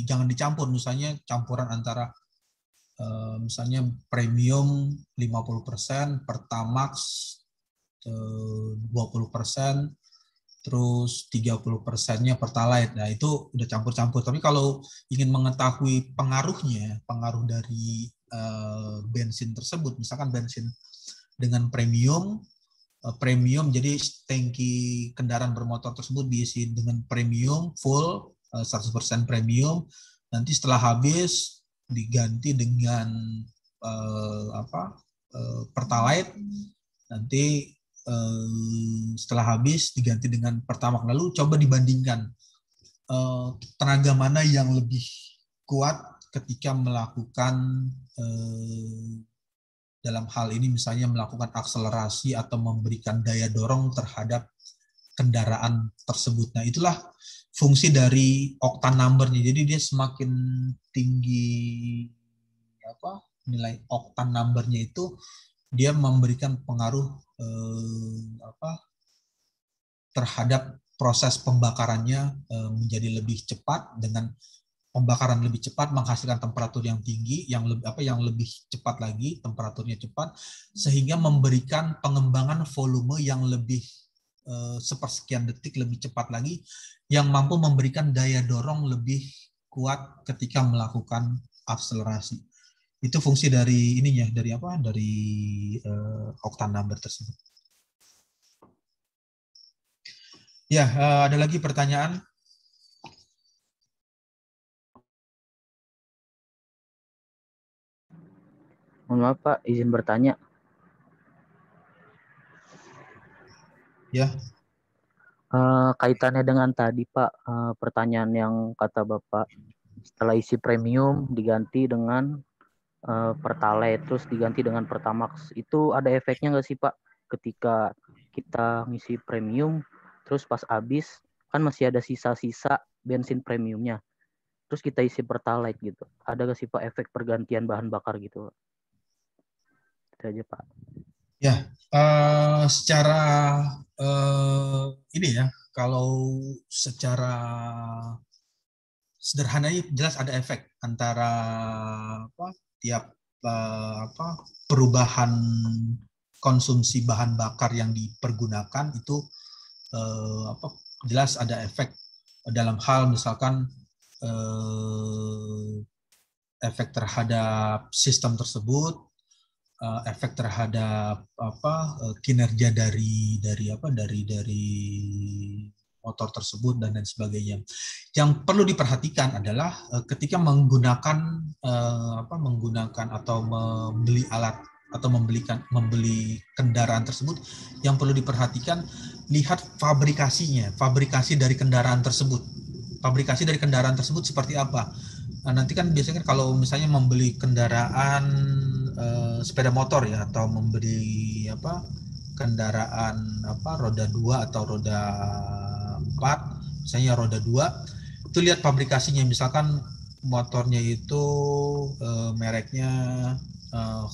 jangan dicampur, misalnya campuran antara misalnya premium 50%, Pertamax 20%, terus 30%-nya Pertalite. Nah, itu udah campur-campur. Tapi kalau ingin mengetahui pengaruh dari bensin tersebut, misalkan bensin dengan premium, jadi tangki kendaraan bermotor tersebut diisi dengan premium full, 100% premium. Nanti setelah habis diganti dengan Pertalite, nanti setelah habis diganti dengan Pertamax. Lalu coba dibandingkan tenaga mana yang lebih kuat ketika melakukan dalam hal ini misalnya melakukan akselerasi atau memberikan daya dorong terhadap kendaraan tersebut. Nah, itulah fungsi dari octane number-nya. Jadi dia semakin tinggi nilai octane number-nya itu, dia memberikan pengaruh terhadap proses pembakarannya menjadi lebih cepat. Dengan pembakaran lebih cepat menghasilkan temperatur yang tinggi, yang lebih cepat lagi, temperaturnya cepat, sehingga memberikan pengembangan volume yang lebih sepersekian detik lebih cepat lagi, yang mampu memberikan daya dorong lebih kuat ketika melakukan akselerasi. Itu fungsi dari ininya, dari apa? Dari octane number tersebut. Ya, ada lagi pertanyaan? Mohon maaf Pak, izin bertanya. Ya. Kaitannya dengan tadi Pak, pertanyaan yang kata Bapak, setelah isi premium diganti dengan Pertalite, terus diganti dengan Pertamax, itu ada efeknya nggak sih Pak? Ketika kita ngisi premium, terus pas habis, kan masih ada sisa-sisa bensin premiumnya, terus kita isi Pertalite gitu. Ada nggak sih Pak efek pergantian bahan bakar gitu? Itu aja Pak. Ya, secara ini ya, kalau secara sederhananya jelas ada efek antara tiap perubahan konsumsi bahan bakar yang dipergunakan itu jelas ada efek dalam hal misalkan efek terhadap sistem tersebut, efek terhadap kinerja dari motor tersebut dan lain sebagainya. Yang perlu diperhatikan adalah ketika menggunakan atau membeli alat atau membeli kendaraan tersebut, yang perlu diperhatikan, lihat fabrikasi dari kendaraan tersebut. Fabrikasi dari kendaraan tersebut seperti apa? Nah, nanti kan biasanya kalau misalnya membeli kendaraan sepeda motor ya, atau membeli kendaraan roda 2 atau roda 4, misalnya roda 2, itu lihat fabrikasinya, misalkan motornya itu mereknya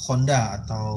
Honda atau